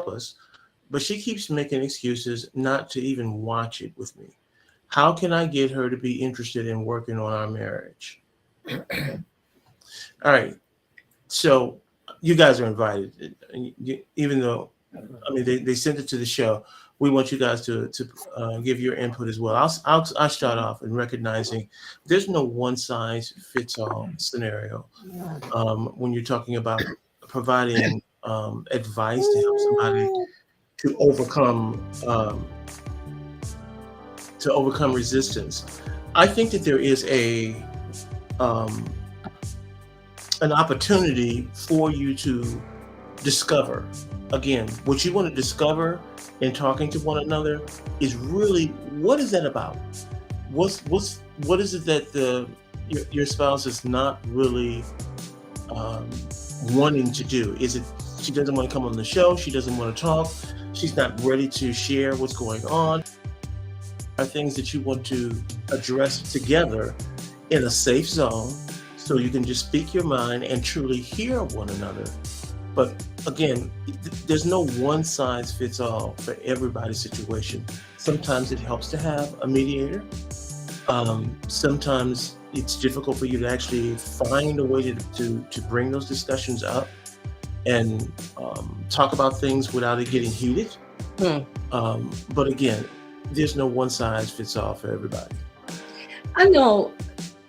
us, but she keeps making excuses not to even watch it with me. How can I get her to be interested in working on our marriage? All right. So you guys are invited. Even though, they sent it to the show, we want you guys to give your input as well. I'll start off in recognizing there's no one size fits all scenario when you're talking about providing advice to help somebody to overcome resistance. I think that there is an opportunity for you to discover. Again, what you want to discover in talking to one another is really, what is that about? What is it that your spouse is not really wanting to do? Is it she doesn't want to come on the show? She doesn't want to talk? She's not ready to share what's going on? Are things that you want to address together in a safe zone so you can just speak your mind and truly hear one another. But again, there's no one size fits all for everybody's situation. Sometimes it helps to have a mediator. Sometimes it's difficult for you to actually find a way to bring those discussions up and talk about things without it getting heated. But again, there's no one size fits all for everybody. I know.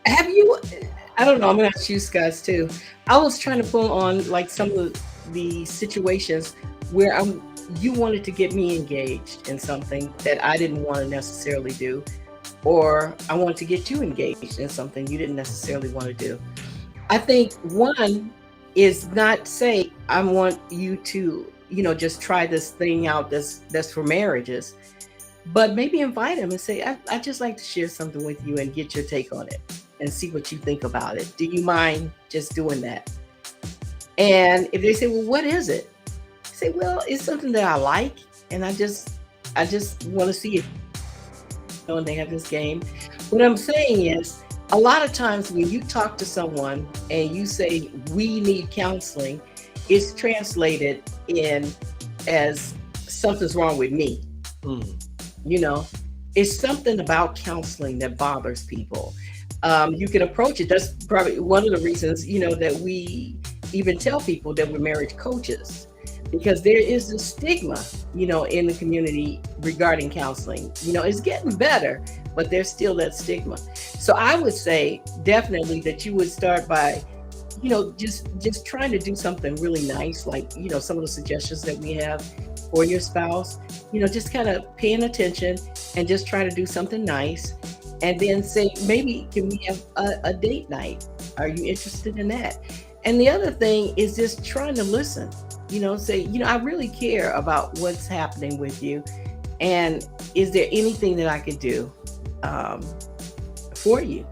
I don't know, I'm going to ask you guys too. I was trying to pull on like some of the situations where you wanted to get me engaged in something that I didn't want to necessarily do, or I wanted to get you engaged in something you didn't necessarily want to do. I think one is not say, I want you to, just try this thing out that's for marriages, but maybe invite them and say, I'd just like to share something with you and get your take on it and see what you think about it. Do you mind just doing that? And if they say, well, what is it? I say, well, it's something that I like, and I just want to see it. And they have this game. What I'm saying is, a lot of times when you talk to someone and you say, we need counseling, it's translated in as something's wrong with me. It's something about counseling that bothers people. You can approach it. That's probably one of the reasons, that we even tell people that we're marriage coaches, because there is a stigma, in the community regarding counseling. It's getting better, but there's still that stigma. So I would say definitely that you would start by, just trying to do something really nice, like, some of the suggestions that we have, for your spouse, just kind of paying attention and just try to do something nice. And then say, maybe can we have a date night? Are you interested in that? And the other thing is just trying to listen, say, I really care about what's happening with you. And is there anything that I could do for you?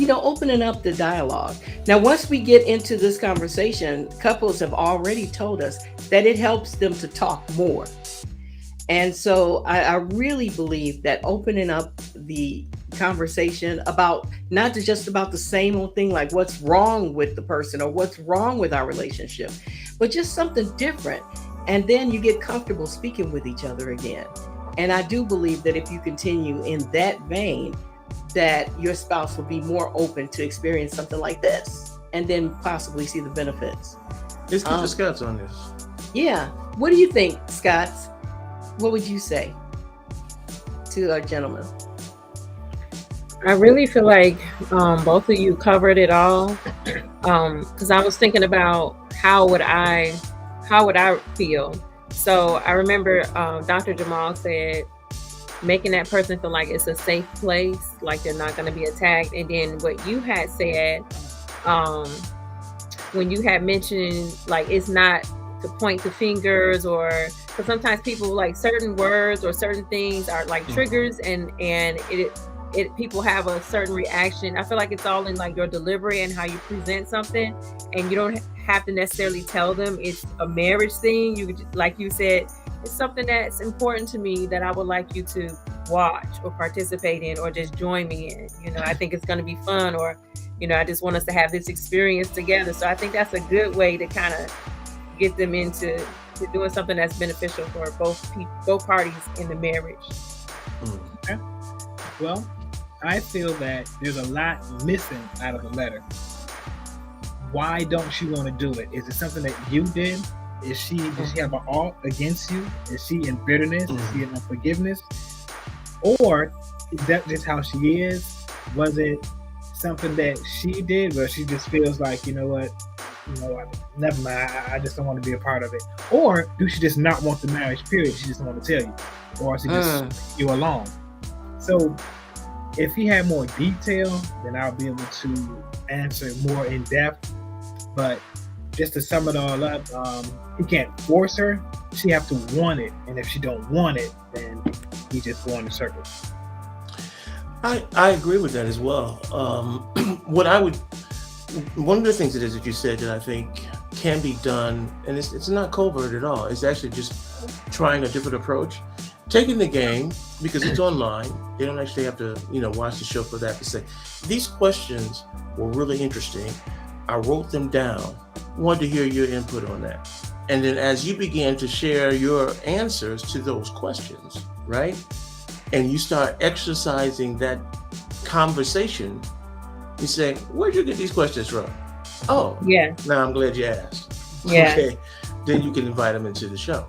Opening up the dialogue. Now, once we get into this conversation, couples have already told us that it helps them to talk more. And so I really believe that opening up the conversation about not just about the same old thing, like what's wrong with the person or what's wrong with our relationship, but just something different. And then you get comfortable speaking with each other again. And I do believe that if you continue in that vein, that your spouse will be more open to experience something like this and then possibly see the benefits. Let's get the Scots on this. Yeah. What do you think, Scots? What would you say to our gentlemen? I really feel like both of you covered it all. Because I was thinking about how would I feel. So I remember Dr. Jamal said, making that person feel like it's a safe place, like they're not going to be attacked. And then what you had said, when you had mentioned, like, it's not to point the fingers, or because sometimes people, like, certain words or certain things are like triggers, and it people have a certain reaction. I feel like it's all in like your delivery and how you present something, and you don't have to necessarily tell them it's a marriage thing. You could, like you said, it's something that's important to me that I would like you to watch or participate in or just join me in. I think it's going to be fun, or, I just want us to have this experience together. So I think that's a good way to kind of get them into doing something that's beneficial for both parties in the marriage. Okay. Well, I feel that there's a lot missing out of the letter. Why don't you want to do it? Is it something that you did? Does she have an alt against you? Is she in bitterness? Is she in unforgiveness? Or is that just how she is? Was it something that she did where she just feels like, never mind, I just don't want to be a part of it? Or do she just not want the marriage, period? She just don't want to tell you. Or is she just you along? So if he had more detail, then I'll be able to answer more in depth. But just to sum it all up, he can't force her. She have to want it, and if she don't want it, then he just go in a circle. I agree with that as well. One of the things it is that you said that I think can be done, and it's not covert at all. It's actually just trying a different approach, taking the game, because it's online. They don't actually have to, watch the show for that, to say these questions were really interesting. I wrote them down. Wanted to hear your input on that. And then as you began to share your answers to those questions, right? And you start exercising that conversation, you say, where'd you get these questions from? Oh, yeah. Now I'm glad you asked. Yeah. Okay. Then you can invite them into the show,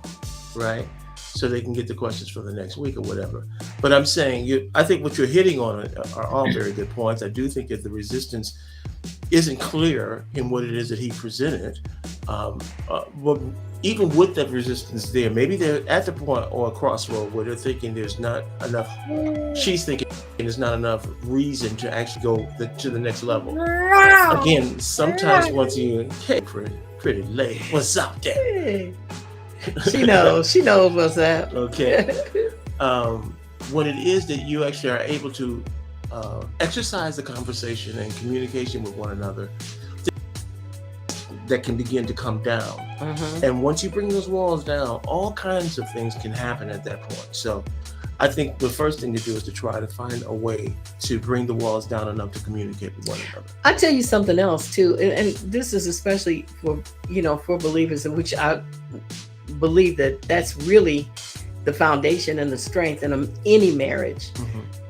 right? So they can get the questions for the next week or whatever. But I'm saying, I think what you're hitting on are all very good points. I do think that the resistance isn't clear in what it is that he presented. But even with that resistance there, maybe they're at the point or a crossroad where they're thinking there's not enough, she's thinking there's not enough reason to actually go to the next level. Again, sometimes once you, hey, pretty lady, what's up there? Hey. She knows what's up. Okay. When it is that you actually are able to exercise the conversation and communication with one another, that can begin to come down. Mm-hmm. And once you bring those walls down, all kinds of things can happen at that point. So I think the first thing to do is to try to find a way to bring the walls down enough to communicate with one another. I'll tell you something else too, and this is especially for believers, in which I believe that that's really the foundation and the strength in any marriage.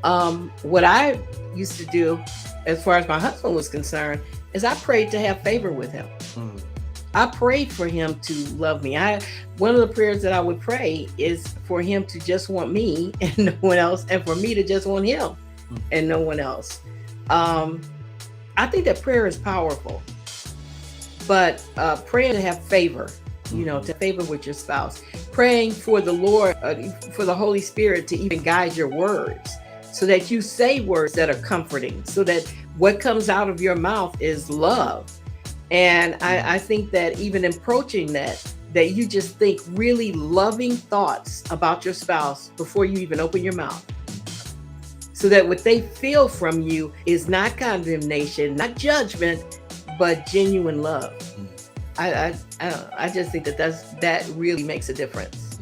Mm-hmm. What I used to do, as far as my husband was concerned, is I prayed to have favor with him. Mm. I prayed for him to love me. One of the prayers that I would pray is for him to just want me and no one else, and for me to just want him and no one else. I think that prayer is powerful, but praying to have favor, to favor with your spouse, praying for the Lord, for the Holy Spirit to even guide your words, so that you say words that are comforting, so that what comes out of your mouth is love. And I think that even approaching that you just think really loving thoughts about your spouse before you even open your mouth, so that what they feel from you is not condemnation, not judgment, but genuine love. I just think that really makes a difference.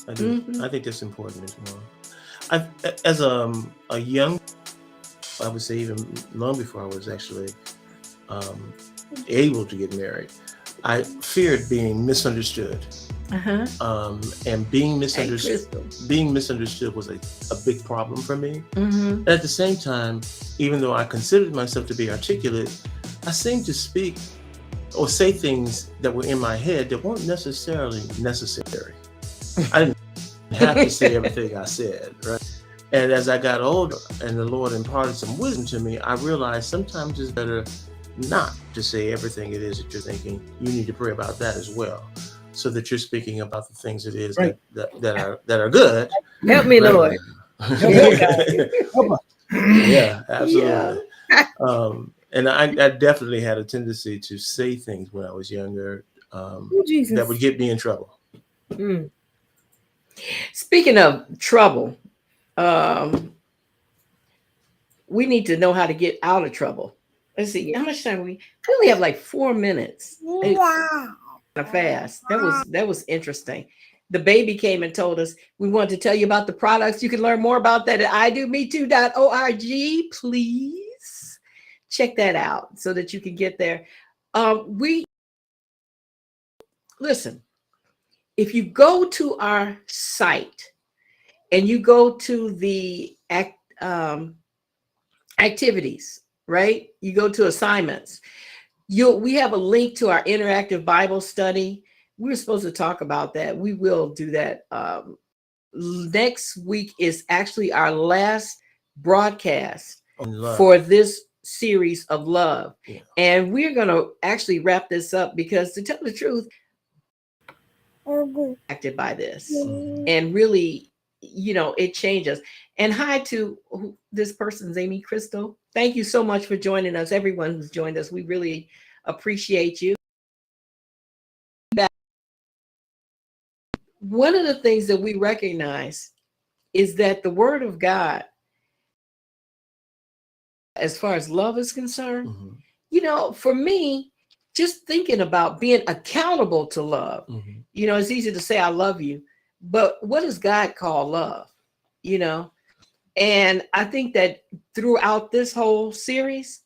I do. I think that's important as well. As a young, I would say even long before I was actually able to get married, I feared being misunderstood. And being misunderstood was a big problem for me. At the same time, even though I considered myself to be articulate, I seemed to speak or say things that were in my head that weren't necessarily necessary. I didn't have to say everything I said, right? And as I got older and the Lord imparted some wisdom to me, I realized sometimes it's better not to say everything it is that you're thinking. You need to pray about that as well, so that you're speaking about the things it is that are good. Help me, Lord. Yeah, absolutely. Yeah. And I definitely had a tendency to say things when I was younger that would get me in trouble. Speaking of trouble, we need to know how to get out of trouble. Let's see, how much time we only have like 4 minutes. Wow. Fast. That was interesting. The baby came and told us we wanted to tell you about the products. You can learn more about that at idometoo.org. Please check that out so that you can get there. Listen, if you go to our site and you go to the activities, right? You go to assignments. We have a link to our interactive Bible study. We were supposed to talk about that. We will do that. Next week is actually our last broadcast for this series of love. Yeah. And we're going to actually wrap this up because, to tell the truth, acted by this and really, it changes. And hi to this person's Amy Crystal. Thank you so much for joining us. Everyone who's joined us, we really appreciate you. One of the things that we recognize is that the Word of God, as far as love is concerned, for me, just thinking about being accountable to love, it's easy to say I love you, but what does God call love? And I think that throughout this whole series,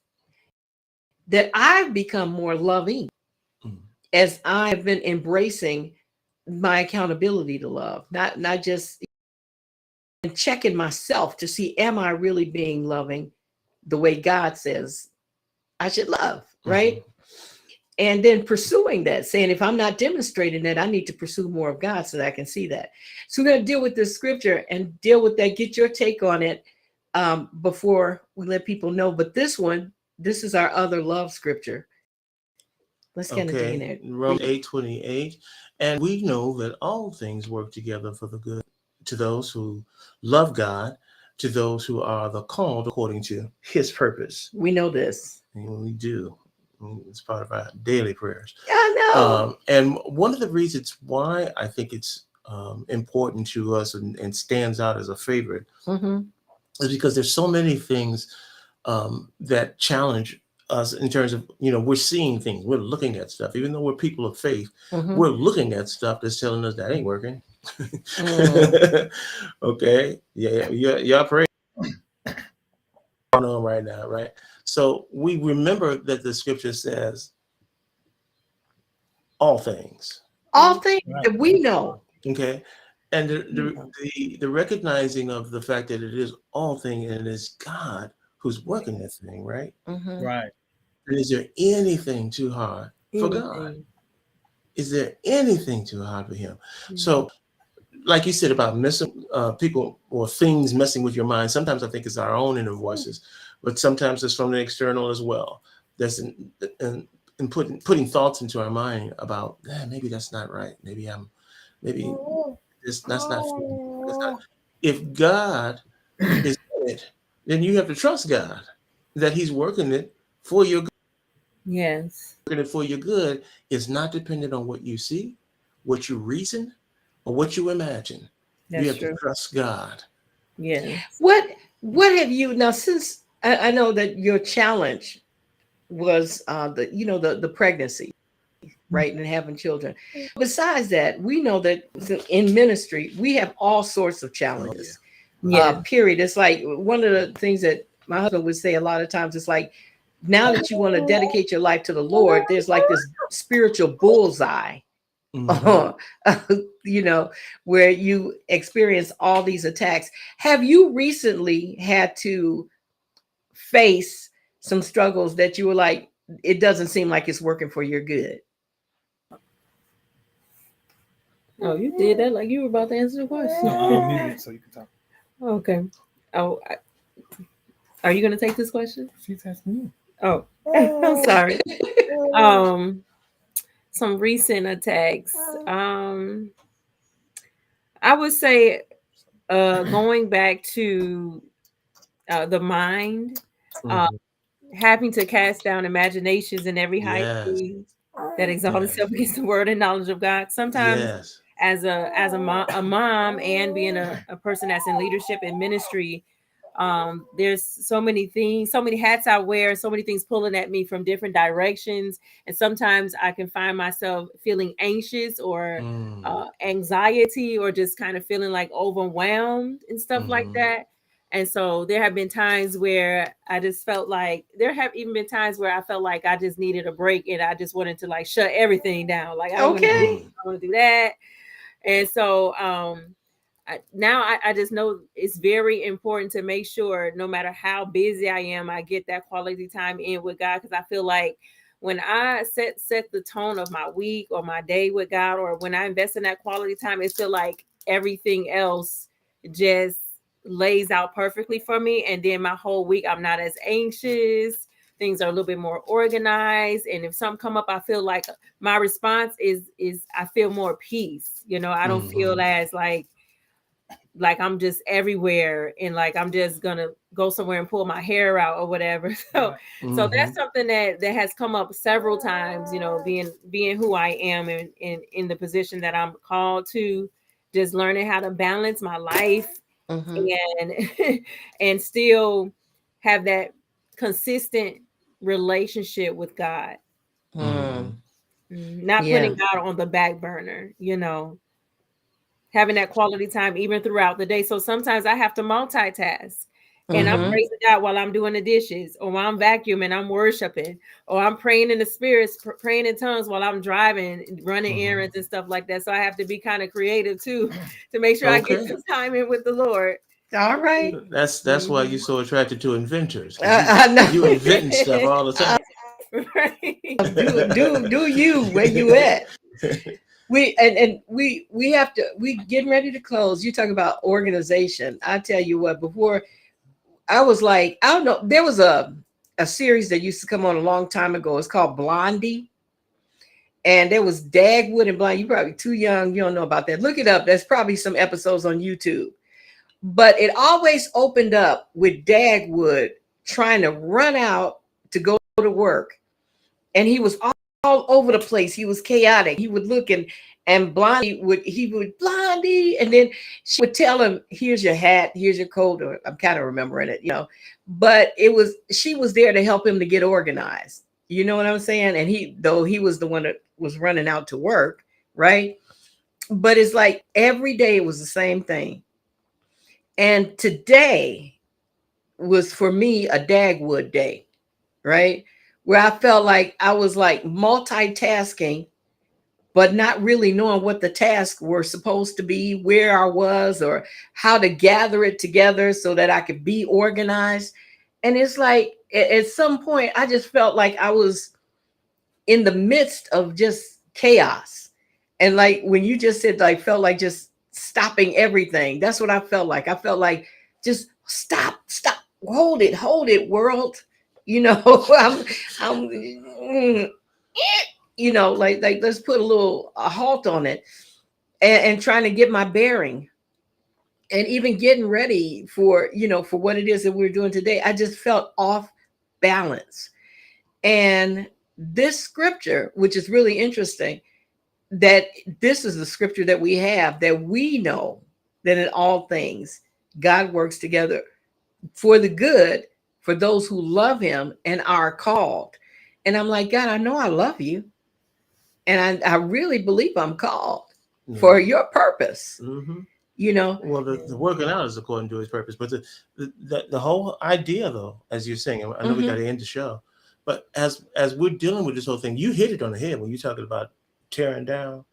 that I've become more loving as I've been embracing my accountability to love, not just and checking myself to see, am I really being loving the way God says I should love, right? And then pursuing that, saying, if I'm not demonstrating that, I need to pursue more of God so that I can see that. So we're going to deal with this scripture and deal with that. Get your take on it before we let people know. But this is our other love scripture. Let's kind of dig in there. Romans 8:28. And we know that all things work together for the good to those who love God, to those who are the called according to his purpose. We know this. And we do. It's part of our daily prayers. I know. And one of the reasons why I think it's important to us and stands out as a favorite is because there's so many things that challenge us in terms of, we're seeing things, we're looking at stuff, even though we're people of faith, we're looking at stuff that's telling us that ain't working. Okay. Yeah. Y'all pray on right now, right? So we remember that the scripture says all things that we know. Okay. And the recognizing of the fact that it is all things and it is God who's working that thing, right? Right. And is there anything too hard for God? Is there anything too hard for him? So like you said about messing people or things messing with your mind, sometimes I think it's our own inner voices, but sometimes it's from the external as well. That's in putting thoughts into our mind about maybe that's not right. Maybe I'm maybe that's not that's not. If God is in it, then you have to trust God that He's working it for your Yes, working it for your good. Is not dependent on what you see, what you reason, or what you imagine. You that's have to true. trust God. Yes. What have you now since I know that your challenge was the pregnancy, right, and having children. Besides that, we know that in ministry we have all sorts of Oh yeah. challenges. Yeah. Period. It's like one of the things that my husband would say a lot of times. It's like now that you want to dedicate your life to the Lord, there's like this spiritual bullseye, Mm-hmm. you know, where you experience all these attacks. Have you recently had to face some struggles that you were like, it doesn't seem like it's working for your good? Oh, you did that like you were about to answer the question. No, I'm muted so you can talk. Okay. Oh, are you gonna take this question? She's asking you. Oh, I'm sorry. Um, some recent attacks. I would say, going back to the mind, uh, Mm-hmm. having to cast down imaginations and every high Yes. thing that exalts Yes. itself against the word and knowledge of God. Sometimes, Yes. a mom, and being a person that's in leadership and ministry, there's so many things, so many hats I wear, so many things pulling at me from different directions, and sometimes I can find myself feeling anxious or Mm. anxiety, or just kind of feeling like overwhelmed and stuff like Mm-hmm. that. And so there have been times where I just felt like, there have even been times where I felt like I just needed a break, and I just wanted to like shut everything down. Like, I don't want to do this, Okay. Mm. I want to do that. And so I just know it's very important to make sure, no matter how busy I am, I get that quality time in with God. Because I feel like when I set the tone of my week or my day with God, or when I invest in that quality time, it feel like everything else just lays out perfectly for me. And then my whole week, I'm not as anxious. Things are a little bit more organized. And if something come up, I feel like my response is I feel more peace. I don't Mm-hmm. feel as like I'm just everywhere, and like I'm just gonna go somewhere and pull my hair out or whatever. So Mm-hmm. that's something that has come up several times, being who I am, and in the position that I'm called to, just learning how to balance my life, Mm-hmm. and and still have that consistent relationship with God. Mm. Mm-hmm. Not putting Yeah. God on the back burner, having that quality time even throughout the day. So sometimes I have to multitask, and I'm Mm-hmm. praising God while I'm doing the dishes, or while I'm vacuuming, I'm worshiping, or I'm praying in the spirits, praying in tongues while I'm driving, running Mm-hmm. errands and stuff like that. So I have to be kind of creative too, to make sure I get Okay. some time in with the Lord. All right. That's why you're Mhm. so attracted to inventors, because I you know. inventing stuff all the time. Right. Do you where you at? We have to, we getting ready to close. You talk about organization. I tell you what, before I was like, I don't know, there was a series that used to come on a long time ago. It's called Blondie. And there was Dagwood and Blind. You're probably too young. You don't know about that. Look it up. There's probably some episodes on YouTube. But it always opened up with Dagwood trying to run out to go to work. And he was all over the place. He was chaotic. He would look, and Blondie would Blondie, and then she would tell him, "Here's your hat. Here's your coat." Or I'm kind of remembering it. But she was there to help him to get organized. You know what I'm saying? And he was the one that was running out to work, right? But it's like every day it was the same thing. And today was for me a Dagwood day, right? Where I felt like I was like multitasking, but not really knowing what the tasks were supposed to be, where I was, or how to gather it together so that I could be organized. And it's like at some point, I just felt like I was in the midst of just chaos. And like when you just said, like, felt like just stopping everything, that's what I felt like. I felt like just stop, hold it, world. I'm like let's put a halt on it. and trying to get my bearing, and even getting ready for, for what it is that we're doing today. I just felt off balance. And this scripture, which is really interesting, that this is the scripture that we have, that we know that in all things, God works together for the good, for those who love him and are called. And I'm like, God, I know I love you. And I really believe I'm called for your purpose. Mm-hmm. Well, the working out is according to his purpose, but the whole idea, though, as you're saying, I know we got to end the show, but as we're dealing with this whole thing, you hit it on the head when you're talking about tearing down.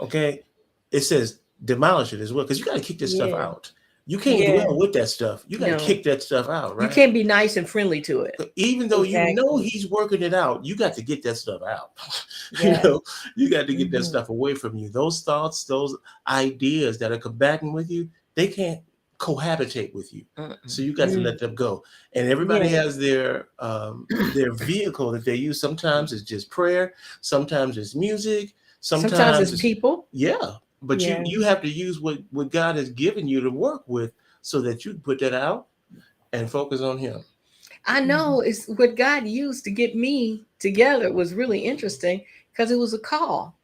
Okay, it says demolish it as well, because you got to kick this stuff out. You can't dwell with that stuff. You got to kick that stuff out, right? You can't be nice and friendly to it. Even though you know he's working it out, you got to get that stuff out. You got to get that stuff away from you. Those thoughts, those ideas that are combating with you, they can't cohabitate with you. So you got to let them go. And everybody has their vehicle that they use. Sometimes it's just prayer. Sometimes it's music. Sometimes it's people. Yeah. But you have to use what God has given you to work with, so that you put that out and focus on him. I know it's what God used to get me together was really interesting, because it was a call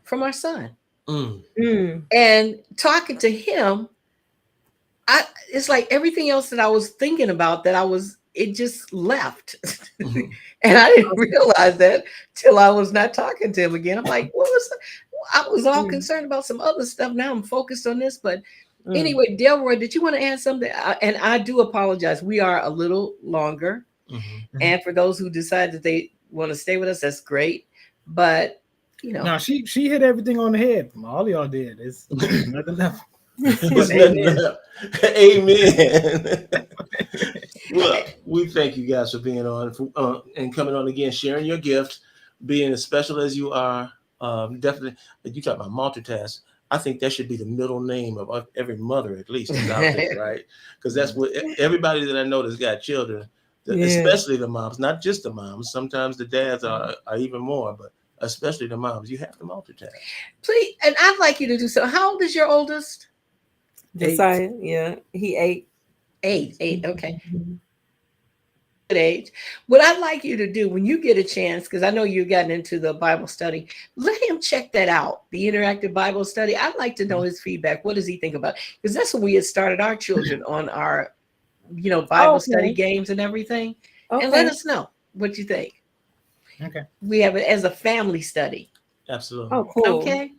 from our son. And talking to him, it's like everything else that I was thinking about it just left. And I didn't realize that till I was not talking to him again. I'm like, what was that? I was all concerned about some other stuff. Now I'm focused on this. But anyway, Delroy, did you want to add something? And I do apologize. We are a little longer. And for those who decide that they want to stay with us, that's great. But, No, she hit everything on the head. All of y'all did. It's nothing left. Amen. Well, we thank you guys for being on and coming on again, sharing your gift, being as special as you are. Definitely, you talk about multitask. I think that should be the middle name of every mother, at least, out there, right? Because that's what everybody that I know that's got children, especially the moms, not just the moms. Sometimes the dads are even more, but especially the moms. You have to multitask. Please, and I'd like you to do so. How old is your oldest? Josiah, he 8. 8, okay. Good age. What I'd like you to do when you get a chance, because I know you've gotten into the Bible study, let him check that out, the interactive Bible study. I'd like to know his feedback. What does he think about it? Because that's when we had started our children on our, Bible study games and everything. And let us know what you think. Okay. We have it as a family study. Absolutely. Oh, cool. Okay.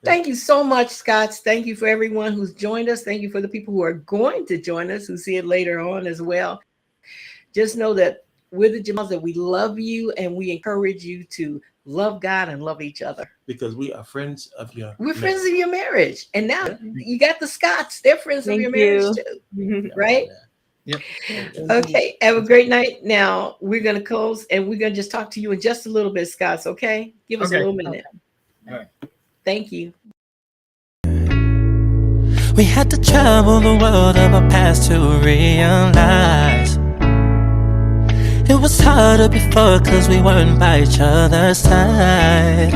Thank you so much, Scotts. Thank you for everyone who's joined us. Thank you for the people who are going to join us, who see it later on as well. Just know that we're the Jamals, that we love you, and we encourage you to love God and love each other. Because we are friends of your marriage. Friends of your marriage. And now you got the Scotts. They're friends of your marriage too. Right? Yep. Okay. Have a great night. Now we're going to close, and we're going to just talk to you in just a little bit, Scotts. Okay? Give us a little minute. All right. Thank you. We had to travel the world of our past to realize it was harder before, cause we weren't by each other's side.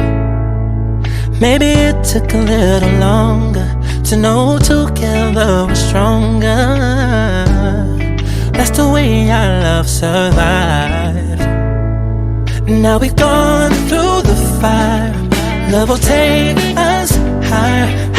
Maybe it took a little longer to know together we're stronger. That's the way our love survived. Now we've gone through the fire. Love will take us higher.